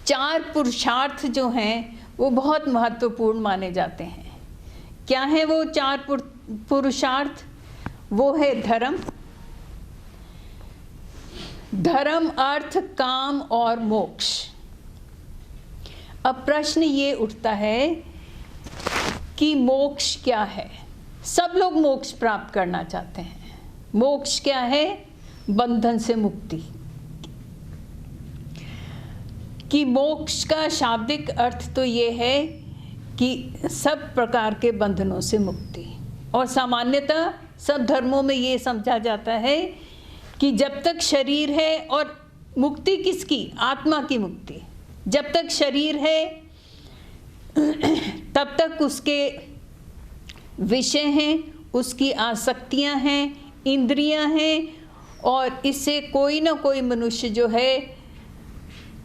4 पुरुषार्थ जो हैं वो बहुत महत्वपूर्ण माने जाते हैं। क्या है वो 4 पुरुषार्थ? वो है धर्म, धर्म, अर्थ, काम और मोक्ष। अब प्रश्न ये उठता है कि मोक्ष क्या है? सब लोग मोक्ष प्राप्त करना चाहते हैं। मोक्ष क्या है? बंधन से मुक्ति। कि मोक्ष का शाब्दिक अर्थ तो ये है कि सब प्रकार के बंधनों से मुक्ति। और सामान्यतः सब धर्मों में ये समझा जाता है कि जब तक शरीर है, और मुक्ति किसकी? आत्मा की मुक्ति। जब तक शरीर है तब तक उसके विषय हैं, उसकी आसक्तियां हैं, इंद्रियां हैं, और इससे कोई ना कोई मनुष्य जो है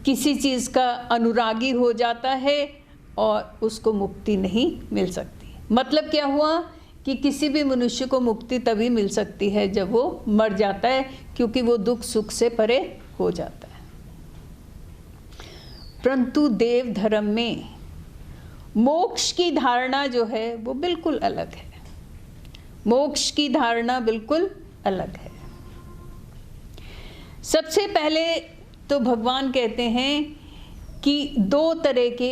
किसी चीज़ का अनुरागी हो जाता है और उसको मुक्ति नहीं मिल सकती। मतलब क्या हुआ कि किसी भी मनुष्य को मुक्ति तभी मिल सकती है जब वो मर जाता है, क्योंकि वो दुख सुख से परे हो जाता है। परंतु देव धर्म में मोक्ष की धारणा जो है वो बिल्कुल अलग है। मोक्ष की धारणा बिल्कुल अलग है। सबसे पहले तो भगवान कहते हैं कि 2 तरह के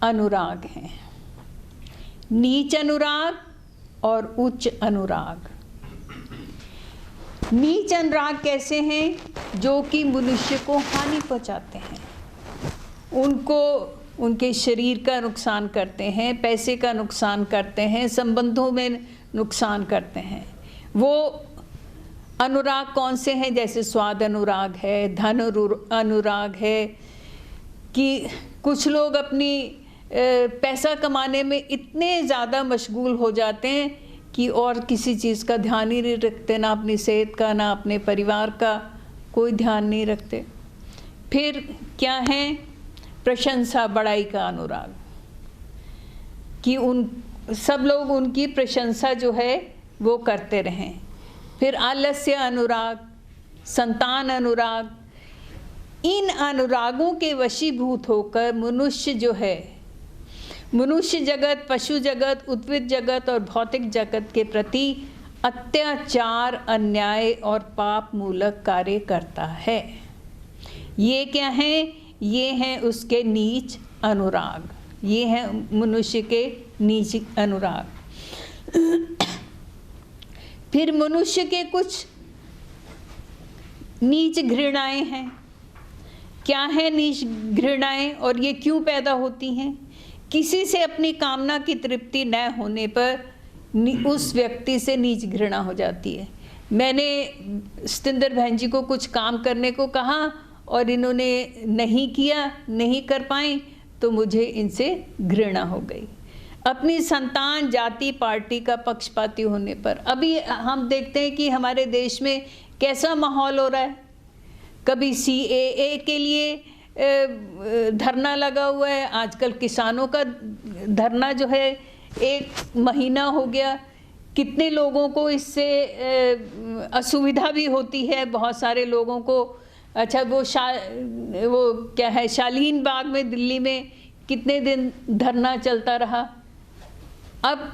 अनुराग हैं, नीच अनुराग और उच्च अनुराग। नीच अनुराग कैसे हैं? जो कि मनुष्य को हानि पहुंचाते हैं, उनको उनके शरीर का नुकसान करते हैं, पैसे का नुकसान करते हैं, संबंधों में नुकसान करते हैं। वो अनुराग कौन से हैं? जैसे स्वाद अनुराग है, धन अनुराग है, कि कुछ लोग अपनी पैसा कमाने में इतने ज़्यादा मशगूल हो जाते हैं कि और किसी चीज़ का ध्यान ही नहीं रखते, ना अपनी सेहत का, ना अपने परिवार का कोई ध्यान नहीं रखते। फिर क्या है? प्रशंसा बड़ाई का अनुराग, कि उन सब लोग उनकी प्रशंसा जो है वो करते रहें। फिर आलस्य अनुराग, संतान अनुराग। इन अनुरागों के वशीभूत होकर मनुष्य जो है, मनुष्य जगत, पशु जगत, उद्भिद जगत और भौतिक जगत के प्रति अत्याचार, अन्याय और पाप मूलक कार्य करता है। ये क्या है? ये हैं उसके नीच अनुराग, ये हैं मनुष्य के नीच अनुराग। फिर मनुष्य के कुछ नीच घृणाएं हैं। क्या है नीच घृणाएं और ये क्यों पैदा होती हैं? किसी से अपनी कामना की तृप्ति न होने पर उस व्यक्ति से नीच घृणा हो जाती है। मैंने सतिंदर बहन जी को कुछ काम करने को कहा और इन्होंने नहीं किया, नहीं कर पाई, तो मुझे इनसे घृणा हो गई। अपनी संतान, जाति, पार्टी का पक्षपाती होने पर। अभी हम देखते हैं कि हमारे देश में कैसा माहौल हो रहा है। कभी CAA के लिए धरना लगा हुआ है, आजकल किसानों का धरना जो है 1 महीना हो गया। कितने लोगों को इससे असुविधा भी होती है, बहुत सारे लोगों को। अच्छा, वो क्या है, शालीन बाग में दिल्ली में कितने दिन धरना चलता रहा। अब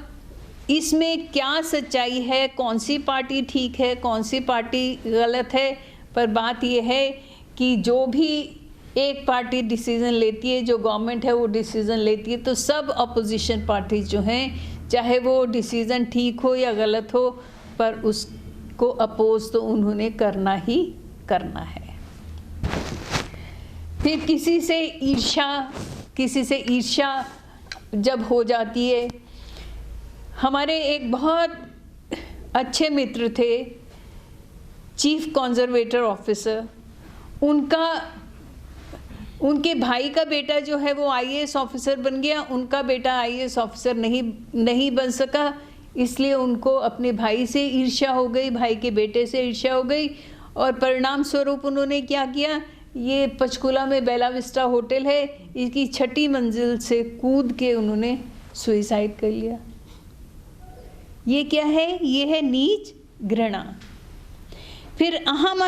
इसमें क्या सच्चाई है, कौन सी पार्टी ठीक है, कौन सी पार्टी गलत है, पर बात यह है कि जो भी एक पार्टी डिसीज़न लेती है, जो गवर्नमेंट है वो डिसीज़न लेती है, तो सब अपोजिशन पार्टीज जो हैं, चाहे वो डिसीज़न ठीक हो या गलत हो, पर उसको अपोज तो उन्होंने करना ही करना है। फिर किसी से ईर्ष्या जब हो जाती है, हमारे एक बहुत अच्छे मित्र थे, चीफ कंजर्वेटर ऑफिसर, उनके भाई का बेटा जो है वो आईएएस ऑफिसर बन गया, उनका बेटा आईएएस ऑफिसर नहीं बन सका, इसलिए उनको अपने भाई से ईर्ष्या हो गई, भाई के बेटे से ईर्ष्या हो गई, और परिणाम स्वरूप उन्होंने क्या किया, ये पंचकुला में बेला विस्टा होटल है, इसकी 6ठी मंजिल से कूद के उन्होंने सुसाइड कर लिया। ये क्या है? ये है नीच घृणा। फिर अहम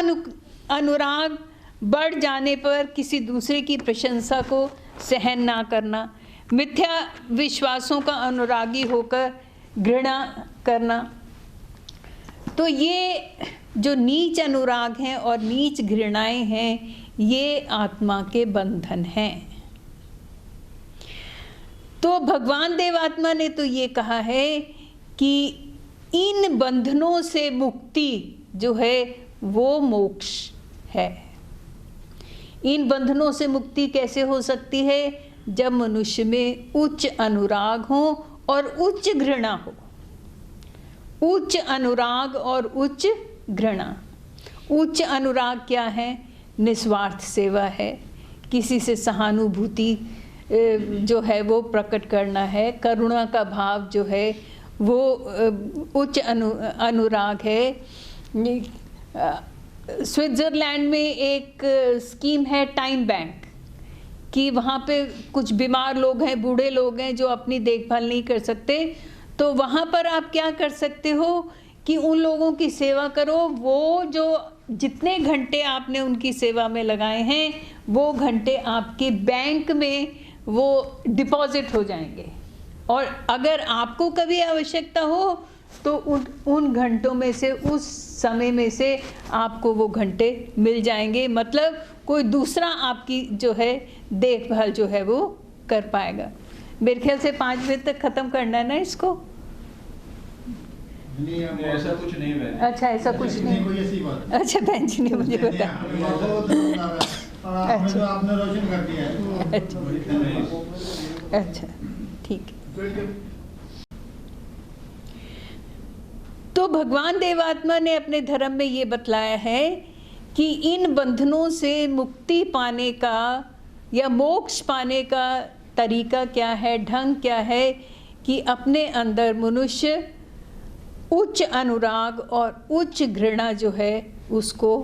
अनुराग बढ़ जाने पर किसी दूसरे की प्रशंसा को सहन ना करना, मिथ्या विश्वासों का अनुरागी होकर घृणा करना। तो ये जो नीच अनुराग हैं और नीच घृणाएं हैं, ये आत्मा के बंधन हैं। तो भगवान देवात्मा ने तो ये कहा है कि इन बंधनों से मुक्ति जो है वो मोक्ष है। इन बंधनों से मुक्ति कैसे हो सकती है? जब मनुष्य में उच्च अनुराग हो और उच्च घृणा हो। उच्च अनुराग और उच्च घृणा। उच्च अनुराग क्या है? निस्वार्थ सेवा है, किसी से सहानुभूति जो है वो प्रकट करना है, करुणा का भाव जो है वो उच्च अनुराग है। स्विट्ज़रलैंड में एक स्कीम है टाइम बैंक कि वहाँ पे कुछ बीमार लोग हैं, बूढ़े लोग हैं जो अपनी देखभाल नहीं कर सकते, तो वहाँ पर आप क्या कर सकते हो कि उन लोगों की सेवा करो। वो जो जितने घंटे आपने उनकी सेवा में लगाए हैं वो घंटे आपके बैंक में वो डिपॉजिट हो जाएंगे, और अगर आपको कभी आवश्यकता हो तो उन घंटों में से, उस समय में से आपको वो घंटे मिल जाएंगे। मतलब कोई दूसरा आपकी जो है देखभाल जो है वो कर पाएगा। मेरे ख्याल से 5 बजे तक ख़त्म करना है ना इसको। नहीं, ऐसा कुछ नहीं है। अच्छा, ऐसा कुछ नहीं। कोई ऐसी बात। अच्छा, बहन जी ने मुझे बताया। अच्छा, आपने रोशन कर दिया है। अच्छा, ठीक है। तो भगवान देवात्मा ने अपने धर्म में ये बतलाया है कि इन बंधनों से मुक्ति पाने का या मोक्ष पाने का तरीका क्या है, ढंग क्या है, कि अपने अंदर मनुष्य उच्च अनुराग और उच्च घृणा जो है उसको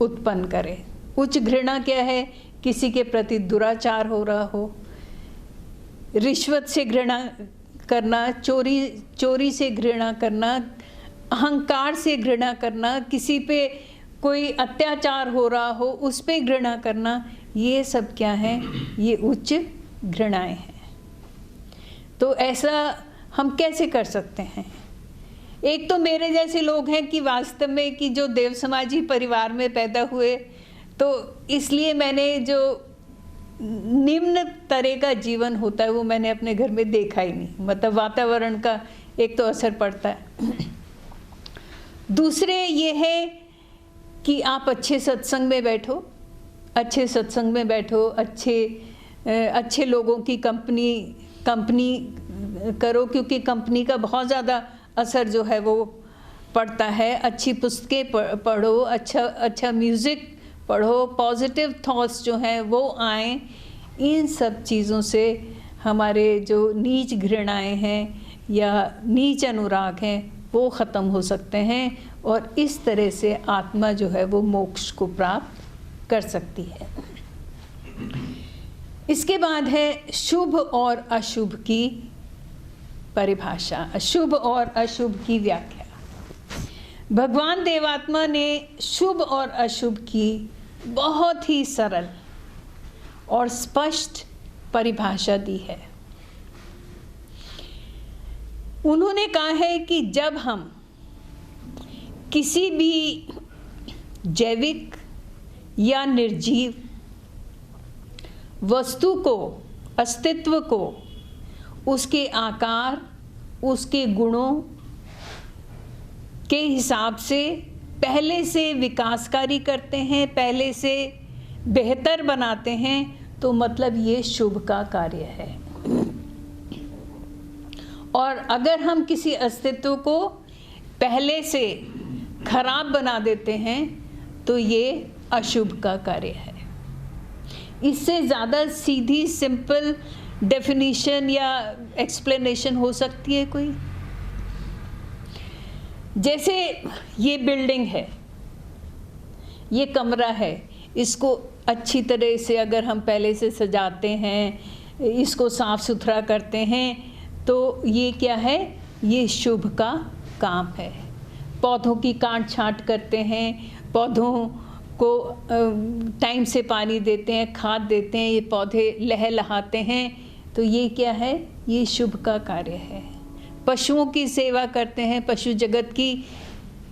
उत्पन्न करे। उच्च घृणा क्या है? किसी के प्रति दुराचार हो रहा हो, रिश्वत से घृणा करना, चोरी से घृणा करना, अहंकार से घृणा करना, किसी पे कोई अत्याचार हो रहा हो उस पे घृणा करना, ये सब क्या है? ये उच्च घृणाएं हैं। तो ऐसा हम कैसे कर सकते हैं? एक तो मेरे जैसे लोग हैं कि वास्तव में कि जो देव समाजी परिवार में पैदा हुए, तो इसलिए मैंने जो निम्न तरह का जीवन होता है वो मैंने अपने घर में देखा ही नहीं। मतलब वातावरण का एक तो असर पड़ता है। दूसरे ये है कि आप अच्छे सत्संग में बैठो, अच्छे सत्संग में बैठो, अच्छे लोगों की कंपनी करो, क्योंकि कंपनी का बहुत ज़्यादा असर जो है वो पड़ता है। अच्छी पुस्तकें पढ़ो, अच्छा म्यूज़िक पढ़ो, पॉजिटिव थॉट्स जो हैं वो आएँ। इन सब चीज़ों से हमारे जो नीच घृणाएं हैं या नीच अनुराग हैं वो ख़त्म हो सकते हैं, और इस तरह से आत्मा जो है वो मोक्ष को प्राप्त कर सकती है। इसके बाद है शुभ और अशुभ की परिभाषा, शुभ और अशुभ की व्याख्या। भगवान देवात्मा ने शुभ और अशुभ की बहुत ही सरल और स्पष्ट परिभाषा दी है। उन्होंने कहा है कि जब हम किसी भी जैविक या निर्जीव वस्तु को, अस्तित्व को, उसके आकार, उसके गुणों के हिसाब से पहले से विकासकारी करते हैं, पहले से बेहतर बनाते हैं, तो मतलब ये शुभ का कार्य है। और अगर हम किसी अस्तित्व को पहले से खराब बना देते हैं तो ये अशुभ का कार्य है। इससे ज़्यादा सीधी सिंपल डेफिनेशन या एक्सप्लेनेशन हो सकती है कोई? जैसे ये बिल्डिंग है, ये कमरा है, इसको अच्छी तरह से अगर हम पहले से सजाते हैं, इसको साफ सुथरा करते हैं, तो ये क्या है? ये शुभ का काम है। पौधों की काट छांट करते हैं, पौधों को टाइम से पानी देते हैं, खाद देते हैं, ये पौधे लहलहाते हैं, तो ये क्या है? ये शुभ का कार्य है। पशुओं की सेवा करते हैं, पशु जगत की,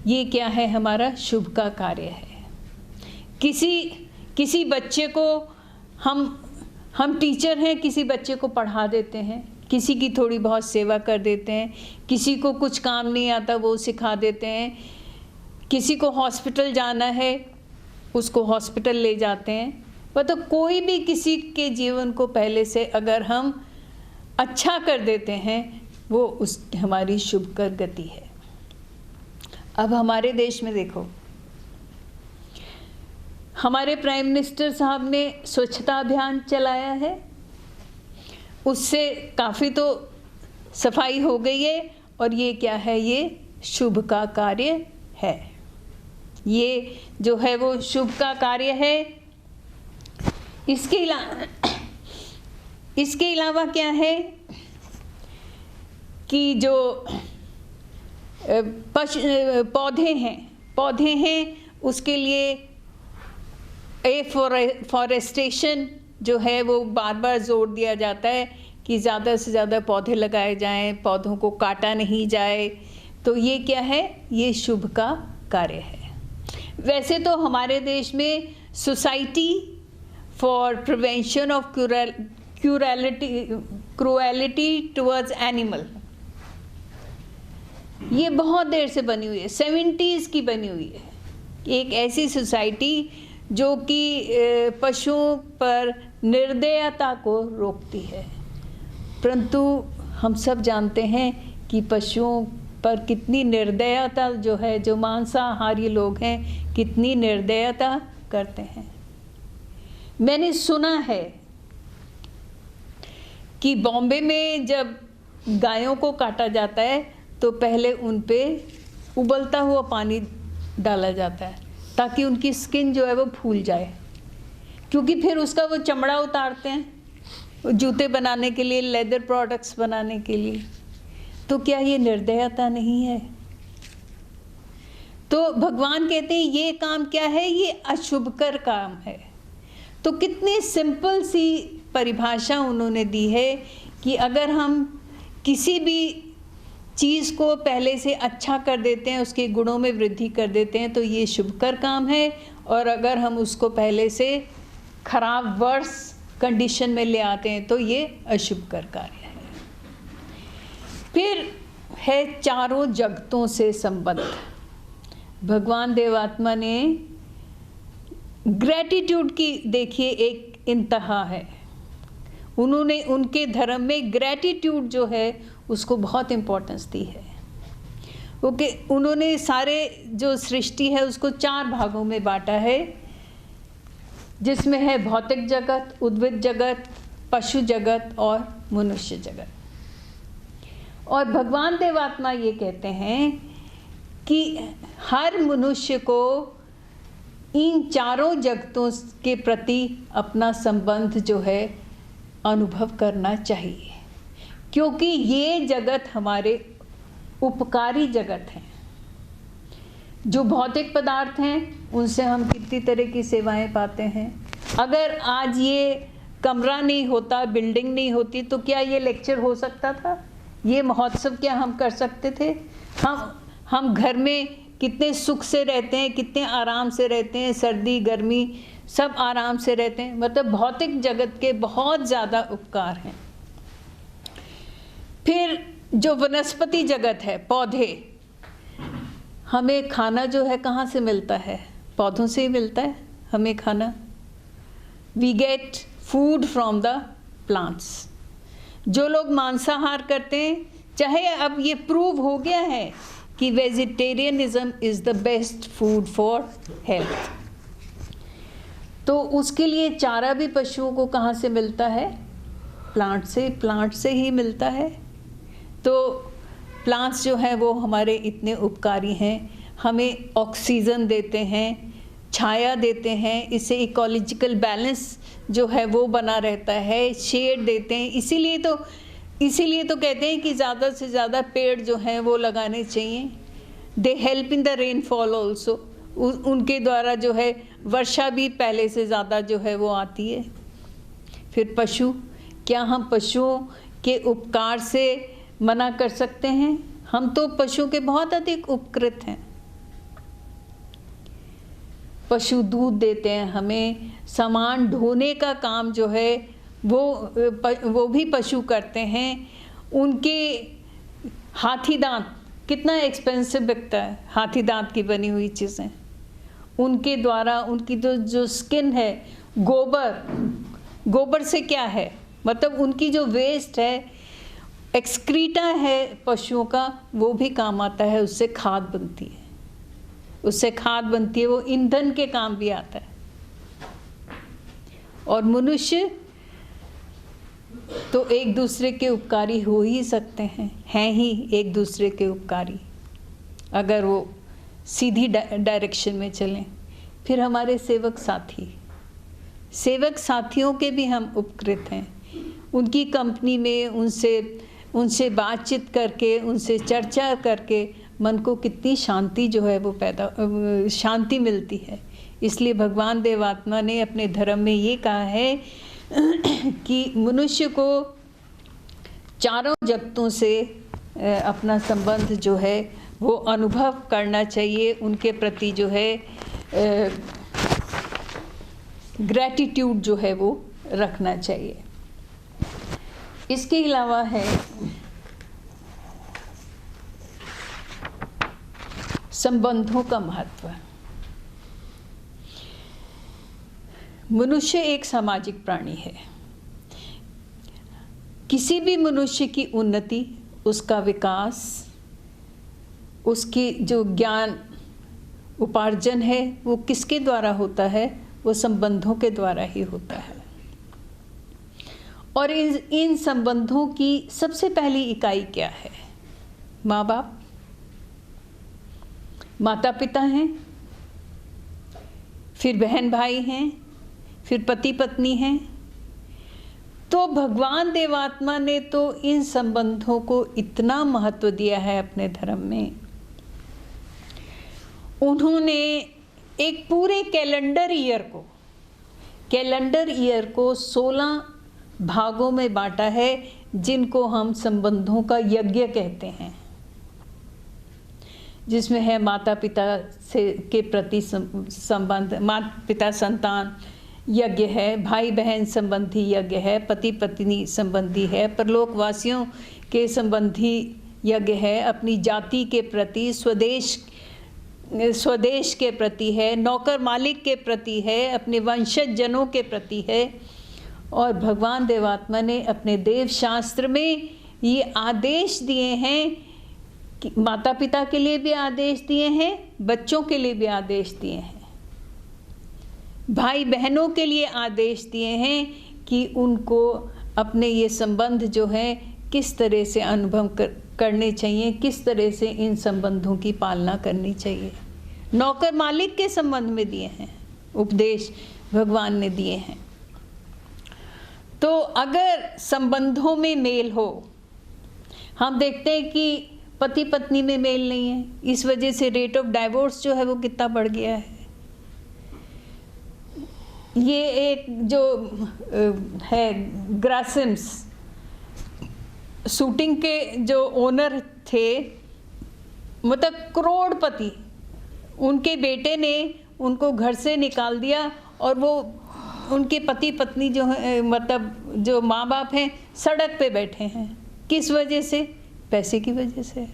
ये क्या है? हमारा शुभ का कार्य है। किसी बच्चे को हम टीचर हैं, किसी बच्चे को पढ़ा देते हैं, किसी की थोड़ी बहुत सेवा कर देते हैं, किसी को कुछ काम नहीं आता वो सिखा देते हैं, किसी को हॉस्पिटल जाना है उसको हॉस्पिटल ले जाते हैं। मतलब कोई भी किसी के जीवन को पहले से अगर हम अच्छा कर देते हैं, वो उस हमारी शुभ कर गति है। अब हमारे देश में देखो, हमारे प्राइम मिनिस्टर साहब ने स्वच्छता अभियान चलाया है, उससे काफ़ी तो सफाई हो गई है, और ये क्या है? ये शुभ का कार्य है। ये जो है वो शुभ का कार्य है। इसके अलावा क्या है कि जो पौधे हैं उसके लिए फॉरेस्टेशन जो है वो बार बार जोर दिया जाता है कि ज़्यादा से ज़्यादा पौधे लगाए जाएं, पौधों को काटा नहीं जाए, तो ये क्या है? ये शुभ का कार्य है। वैसे तो हमारे देश में society for prevention of cruelty towards animal, ये बहुत देर से बनी हुई है, 70s की बनी हुई है। एक ऐसी सोसाइटी जो कि पशुओं पर निर्दयता को रोकती है। परंतु हम सब जानते हैं कि पशुओं पर कितनी निर्दयता जो है, जो मांसाहारी लोग हैं कितनी निर्दयता करते हैं। मैंने सुना है कि बॉम्बे में जब गायों को काटा जाता है तो पहले उन पे उबलता हुआ पानी डाला जाता है ताकि उनकी स्किन जो है वो फूल जाए, क्योंकि फिर उसका वो चमड़ा उतारते हैं जूते बनाने के लिए, लेदर प्रोडक्ट्स बनाने के लिए। तो क्या ये निर्दयता नहीं है? तो भगवान कहते हैं ये काम क्या है? ये अशुभकर काम है। तो कितनी सिंपल सी परिभाषा उन्होंने दी है कि अगर हम किसी भी चीज़ को पहले से अच्छा कर देते हैं, उसके गुणों में वृद्धि कर देते हैं, तो ये शुभकर काम है। और अगर हम उसको पहले से खराब वर्स कंडीशन में ले आते हैं तो ये अशुभकर कार्य है। फिर है चारों जगतों से संबंध। भगवान देवात्मा ने ग्रैटिट्यूड की देखिए एक इंतहा है। उन्होंने उनके धर्म में ग्रैटिट्यूड जो है उसको बहुत इम्पोर्टेंस दी है। ओके, उन्होंने सारे जो सृष्टि है उसको 4 भागों में बांटा है, जिसमें है भौतिक जगत, उद्भिद जगत, पशु जगत और मनुष्य जगत। और भगवान देवात्मा ये कहते हैं कि हर मनुष्य को इन चारों जगतों के प्रति अपना संबंध जो है अनुभव करना चाहिए, क्योंकि ये जगत हमारे उपकारी जगत हैं। जो भौतिक पदार्थ हैं उनसे हम कितनी तरह की सेवाएं पाते हैं। अगर आज ये कमरा नहीं होता, बिल्डिंग नहीं होती, तो क्या ये लेक्चर हो सकता था? ये महोत्सव क्या हम कर सकते थे? हम घर में कितने सुख से रहते हैं, कितने आराम से रहते हैं, सर्दी गर्मी सब आराम से रहते हैं। मतलब भौतिक जगत के बहुत ज़्यादा उपकार हैं। फिर जो वनस्पति जगत है, पौधे, हमें खाना जो है कहाँ से मिलता है? पौधों से ही मिलता है हमें खाना। We get food from the plants. जो लोग मांसाहार करते हैं, चाहे अब ये प्रूव हो गया है कि vegetarianism is the best food for health, तो उसके लिए चारा भी पशुओं को कहाँ से मिलता है? प्लांट से ही मिलता है। तो प्लांट्स जो हैं वो हमारे इतने उपकारी हैं, हमें ऑक्सीजन देते हैं, छाया देते हैं, इससे इकोलॉजिकल बैलेंस जो है वो बना रहता है, शेड देते हैं। इसीलिए तो कहते हैं कि ज़्यादा से ज़्यादा पेड़ जो हैं वो लगाने चाहिए। They help in the rainfall also. उनके द्वारा जो है वर्षा भी पहले से ज़्यादा जो है वो आती है। फिर पशु, क्या हम पशुओं के उपकार से मना कर सकते हैं? हम तो पशुओं के बहुत अधिक उपकृत हैं। पशु दूध देते हैं हमें, सामान ढोने का काम जो है वो भी पशु करते हैं। उनके हाथी दांत कितना एक्सपेंसिव बिकता है, हाथी दांत की बनी हुई चीज़ें। उनके द्वारा उनकी जो स्किन है, गोबर से क्या है, मतलब उनकी जो वेस्ट है, एक्सक्रीटा है पशुओं का, वो भी काम आता है। उससे खाद बनती है, वो ईंधन के काम भी आता है। और मनुष्य तो एक दूसरे के उपकारी हो ही सकते हैं ही एक दूसरे के उपकारी, अगर वो सीधी डायरेक्शन में चलें। फिर हमारे सेवक साथियों के भी हम उपकृत हैं। उनकी कंपनी में उनसे बातचीत करके, उनसे चर्चा करके मन को कितनी शांति जो है वो शांति मिलती है। इसलिए भगवान देवात्मा ने अपने धर्म में ये कहा है कि मनुष्य को चारों जगतों से अपना संबंध जो है वो अनुभव करना चाहिए, उनके प्रति जो है ग्रैटिट्यूड जो है वो रखना चाहिए। इसके अलावा है संबंधों का महत्व। मनुष्य एक सामाजिक प्राणी है। किसी भी मनुष्य की उन्नति, उसका विकास, उसकी जो ज्ञान उपार्जन है वो किसके द्वारा होता है? वो संबंधों के द्वारा ही होता है। और इन संबंधों की सबसे पहली इकाई क्या है? माँ बाप, माता पिता हैं, फिर बहन भाई हैं, फिर पति पत्नी हैं। तो भगवान देवात्मा ने तो इन संबंधों को इतना महत्व दिया है अपने धर्म में। उन्होंने एक पूरे कैलेंडर ईयर को 16 भागों में बांटा है, जिनको हम संबंधों का यज्ञ कहते हैं, जिसमें है माता पिता के प्रति संबंध, माता पिता संतान यज्ञ है, भाई बहन संबंधी यज्ञ है, पति पत्नी संबंधी है, परलोकवासियों के संबंधी यज्ञ है, अपनी जाति के प्रति, स्वदेश के प्रति है, नौकर मालिक के प्रति है, अपने वंशज जनों के प्रति है। और भगवान देवात्मा ने अपने देव शास्त्र में ये आदेश दिए हैं कि माता पिता के लिए भी आदेश दिए हैं, बच्चों के लिए भी आदेश दिए हैं, भाई बहनों के लिए आदेश दिए हैं कि उनको अपने ये संबंध जो हैं किस तरह से अनुभव करने चाहिए, किस तरह से इन संबंधों की पालना करनी चाहिए। नौकर मालिक के संबंध में दिए हैं उपदेश, भगवान ने दिए हैं। तो अगर संबंधों में मेल हो, हम देखते हैं कि पति पत्नी में मेल नहीं है, इस वजह से रेट ऑफ डाइवोर्स जो है वो कितना बढ़ गया है। ये एक जो है ग्रासिम्स, शूटिंग के जो ओनर थे, मतलब करोड़पति, उनके बेटे ने उनको घर से निकाल दिया और वो उनके पति पत्नी जो है, मतलब जो माँ बाप हैं, सड़क पे बैठे हैं। किस वजह से? पैसे की वजह से।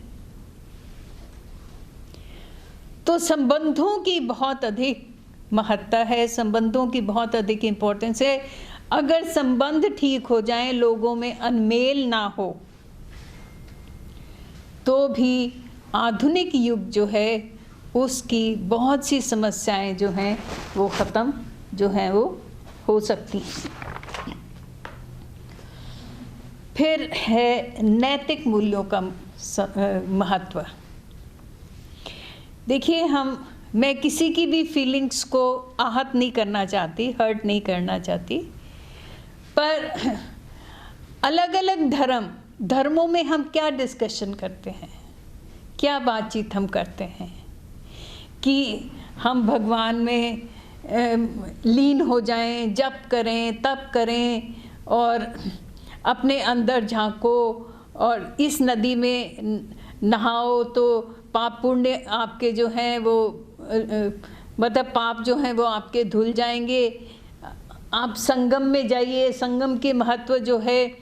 तो संबंधों की बहुत अधिक महत्ता है, संबंधों की बहुत अधिक इम्पोर्टेंस है। अगर संबंध ठीक हो जाएं, लोगों में अनमेल ना हो, तो भी आधुनिक युग जो है उसकी बहुत सी समस्याएं जो हैं वो ख़त्म जो हैं वो हो सकती हैं। फिर है नैतिक मूल्यों का महत्व। देखिए, मैं किसी की भी फीलिंग्स को आहत नहीं करना चाहती, हर्ट नहीं करना चाहती, पर अलग अलग धर्मों में हम क्या डिस्कशन करते हैं, क्या बातचीत हम करते हैं कि हम भगवान में लीन हो जाएं, जप करें, तप करें और अपने अंदर झांको और इस नदी में नहाओ तो पाप पुण्य आपके जो हैं वो मतलब पाप जो हैं वो आपके धुल जाएंगे। आप संगम में जाइए, संगम के महत्व जो है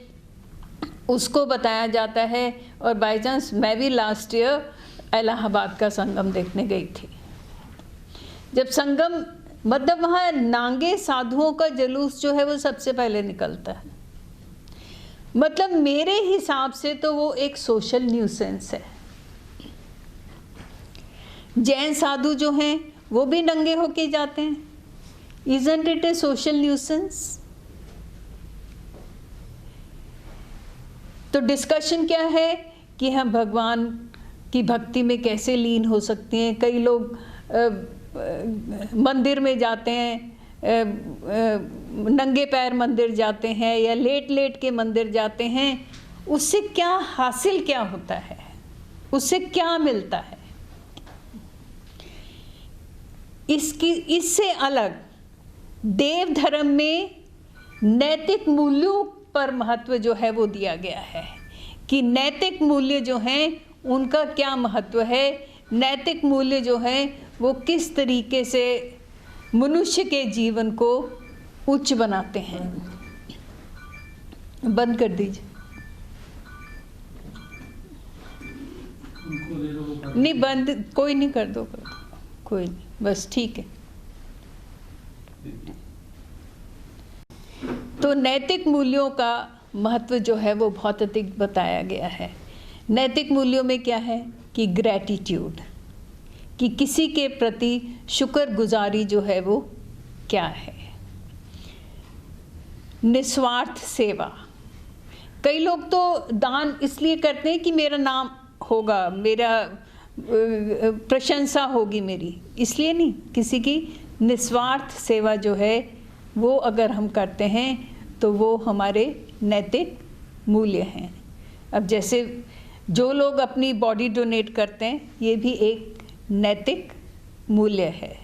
उसको बताया जाता है। और बाय चांस मैं भी लास्ट ईयर इलाहाबाद का संगम देखने गई थी। जब संगम, मतलब वहाँ नांगे साधुओं का जुलूस जो है वो सबसे पहले निकलता है। मतलब मेरे हिसाब से तो वो एक सोशल न्यूसेंस है। जैन साधु जो हैं वो भी नंगे होके जाते हैं। Isn't it a social nuisance? तो डिस्कशन क्या है कि हम भगवान की भक्ति में कैसे लीन हो सकते हैं। कई लोग मंदिर में जाते हैं, नंगे पैर मंदिर जाते हैं या लेट लेट के मंदिर जाते हैं। उससे क्या हासिल क्या होता है, उससे क्या मिलता है? इससे अलग देव धर्म में नैतिक मूल्यों पर महत्व जो है वो दिया गया है कि नैतिक मूल्य जो हैं उनका क्या महत्व है। नैतिक मूल्य जो हैं वो किस तरीके से मनुष्य के जीवन को उच्च बनाते हैं। बंद कर दीजिए। नहीं, बंद कोई नहीं, कर दो कोई नहीं, बस ठीक है। तो नैतिक मूल्यों का महत्व जो है वो बहुत अधिक बताया गया है। नैतिक मूल्यों में क्या है कि ग्रैटिट्यूड, कि किसी के प्रति शुक्रगुजारी जो है वो क्या है। निस्वार्थ सेवा, कई लोग तो दान इसलिए करते हैं कि मेरा नाम होगा, मेरा प्रशंसा होगी मेरी, इसलिए नहीं। किसी की निस्वार्थ सेवा जो है वो अगर हम करते हैं तो वो हमारे नैतिक मूल्य हैं। अब जैसे जो लोग अपनी बॉडी डोनेट करते हैं, ये भी एक नैतिक मूल्य है।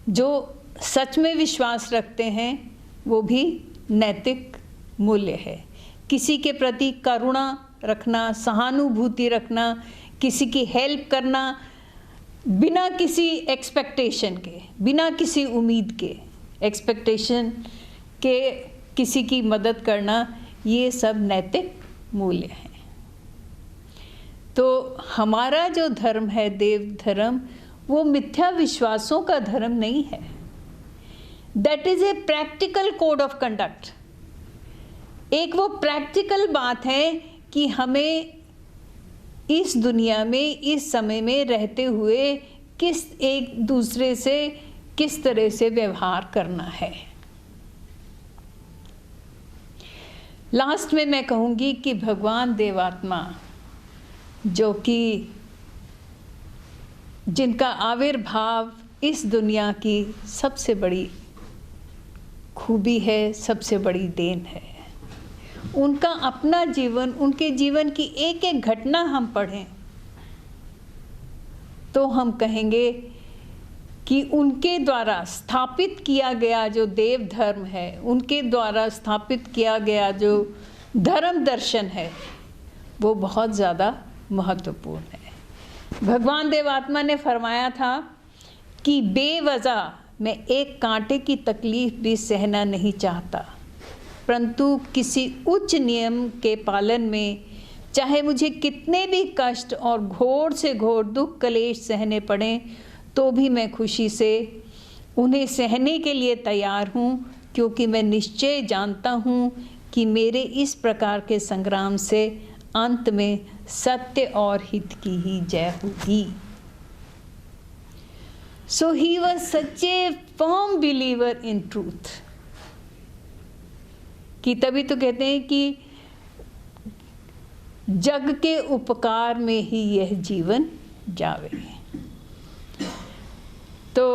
जो सच में विश्वास रखते हैं वो भी नैतिक मूल्य है। किसी के प्रति करुणा रखना, सहानुभूति रखना, किसी की हेल्प करना बिना किसी एक्सपेक्टेशन के, बिना किसी उम्मीद के, एक्सपेक्टेशन के किसी की मदद करना, ये सब नैतिक मूल्य हैं। तो हमारा जो धर्म है देव धर्म, वो मिथ्या विश्वासों का धर्म नहीं है। That is a practical code of conduct. एक वो प्रैक्टिकल बात है कि हमें इस दुनिया में, इस समय में रहते हुए किस एक दूसरे से किस तरह से व्यवहार करना है। लास्ट में मैं कहूँगी कि भगवान देवात्मा, जो कि जिनका आविर्भाव इस दुनिया की सबसे बड़ी खूबी है, सबसे बड़ी देन है, उनका अपना जीवन, उनके जीवन की एक एक घटना हम पढ़ें तो हम कहेंगे कि उनके द्वारा स्थापित किया गया जो देव धर्म है, उनके द्वारा स्थापित किया गया जो धर्म दर्शन है, वो बहुत ज़्यादा महत्वपूर्ण है। भगवान देवात्मा ने फरमाया था कि बेवजह मैं एक कांटे की तकलीफ भी सहना नहीं चाहता, परंतु किसी उच्च नियम के पालन में चाहे मुझे कितने भी कष्ट और घोर से घोर दुख कलेश सहने पड़ें तो भी मैं खुशी से उन्हें सहने के लिए तैयार हूँ, क्योंकि मैं निश्चय जानता हूँ कि मेरे इस प्रकार के संग्राम से अंत में सत्य और हित की ही जय होगी। So he was such a firm believer in truth कि तभी तो कहते हैं कि जग के उपकार में ही यह जीवन जावे। तो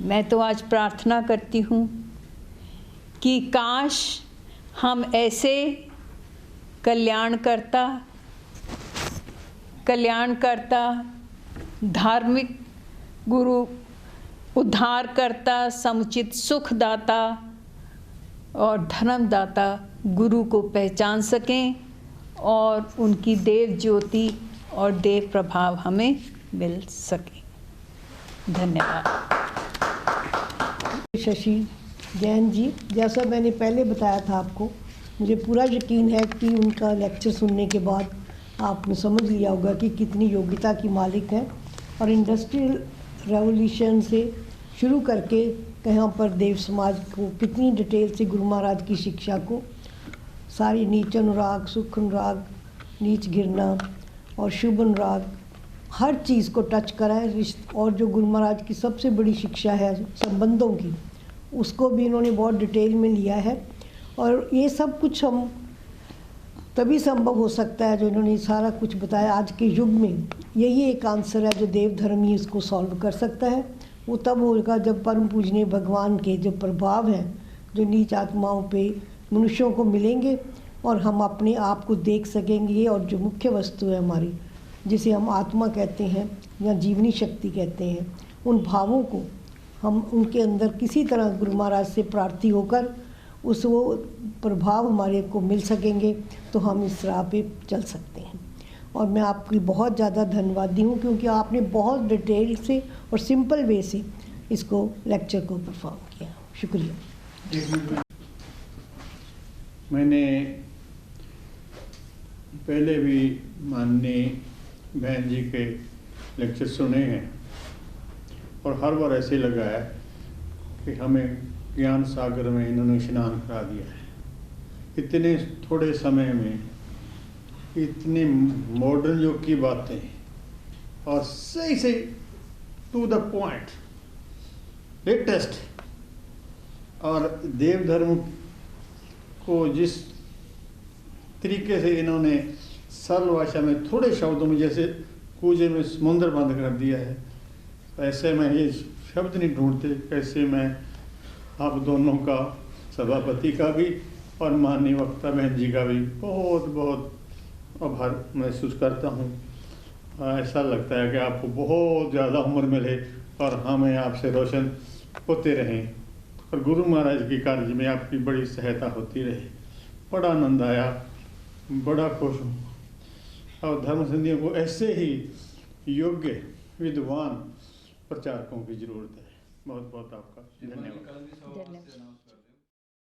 मैं तो आज प्रार्थना करती हूँ कि काश हम ऐसे कल्याणकर्ता धार्मिक गुरु, उद्धारकर्ता, समुचित सुखदाता और धर्मदाता गुरु को पहचान सकें और उनकी देव ज्योति और देव प्रभाव हमें मिल सके। धन्यवाद। शशि जैन जी, जैसा मैंने पहले बताया था आपको, मुझे पूरा यकीन है कि उनका लेक्चर सुनने के बाद आपने समझ लिया होगा कि कितनी योग्यता की मालिक हैं और इंडस्ट्रियल रेवोल्यूशन से शुरू करके यहाँ पर देव समाज को कितनी डिटेल से गुरु महाराज की शिक्षा को सारी नीच अनुराग, सुख अनुराग, नीच गिरना और शुभ अनुराग हर चीज़ को टच करा है। और जो गुरु महाराज की सबसे बड़ी शिक्षा है संबंधों की, उसको भी इन्होंने बहुत डिटेल में लिया है। और ये सब कुछ हम तभी संभव हो सकता है जो इन्होंने सारा कुछ बताया। आज के युग में यही एक आंसर है जो देव धर्म ही इसको सॉल्व कर सकता है। वो तब होगा जब परम पूजनीय भगवान के जो प्रभाव हैं जो नीच आत्माओं पे मनुष्यों को मिलेंगे और हम अपने आप को देख सकेंगे। और जो मुख्य वस्तु है हमारी, जिसे हम आत्मा कहते हैं या जीवनी शक्ति कहते हैं, उन भावों को हम उनके अंदर किसी तरह गुरु महाराज से प्रार्थी होकर उस वो प्रभाव हमारे को मिल सकेंगे तो हम इस राह पे चल सकते हैं। और मैं आपकी बहुत ज़्यादा धन्यवादी हूँ क्योंकि आपने बहुत डिटेल से और सिंपल वे से इसको लेक्चर को परफॉर्म किया। शुक्रिया। मैंने पहले भी माननीय बहन जी के लेक्चर सुने हैं और हर बार ऐसे लगा है कि हमें ज्ञान सागर में इन्होंने स्नान करा दिया है। इतने थोड़े समय में इतने मॉडर्न युग की बातें और सही सही टू द पॉइंट लेटेस्ट, और देव धर्म को जिस तरीके से इन्होंने सरल भाषा में थोड़े शब्दों में जैसे कूजे में समुद्र बंद कर दिया है, ऐसे में ये शब्द नहीं ढूंढते कैसे मैं आप दोनों का, सभापति का भी और माननीय वक्ता बहन जी का भी बहुत बहुत आभार महसूस करता हूँ। ऐसा लगता है कि आपको बहुत ज़्यादा उम्र मिले और हमें आपसे रोशन होते रहें और गुरु महाराज के कार्य में आपकी बड़ी सहायता होती रहे। बड़ा आनंद आया, बड़ा खुश हूँ। और धर्म संधियों को ऐसे ही योग्य विद्वान प्रचारकों की ज़रूरत है। बहुत बहुत आपका धन्यवाद।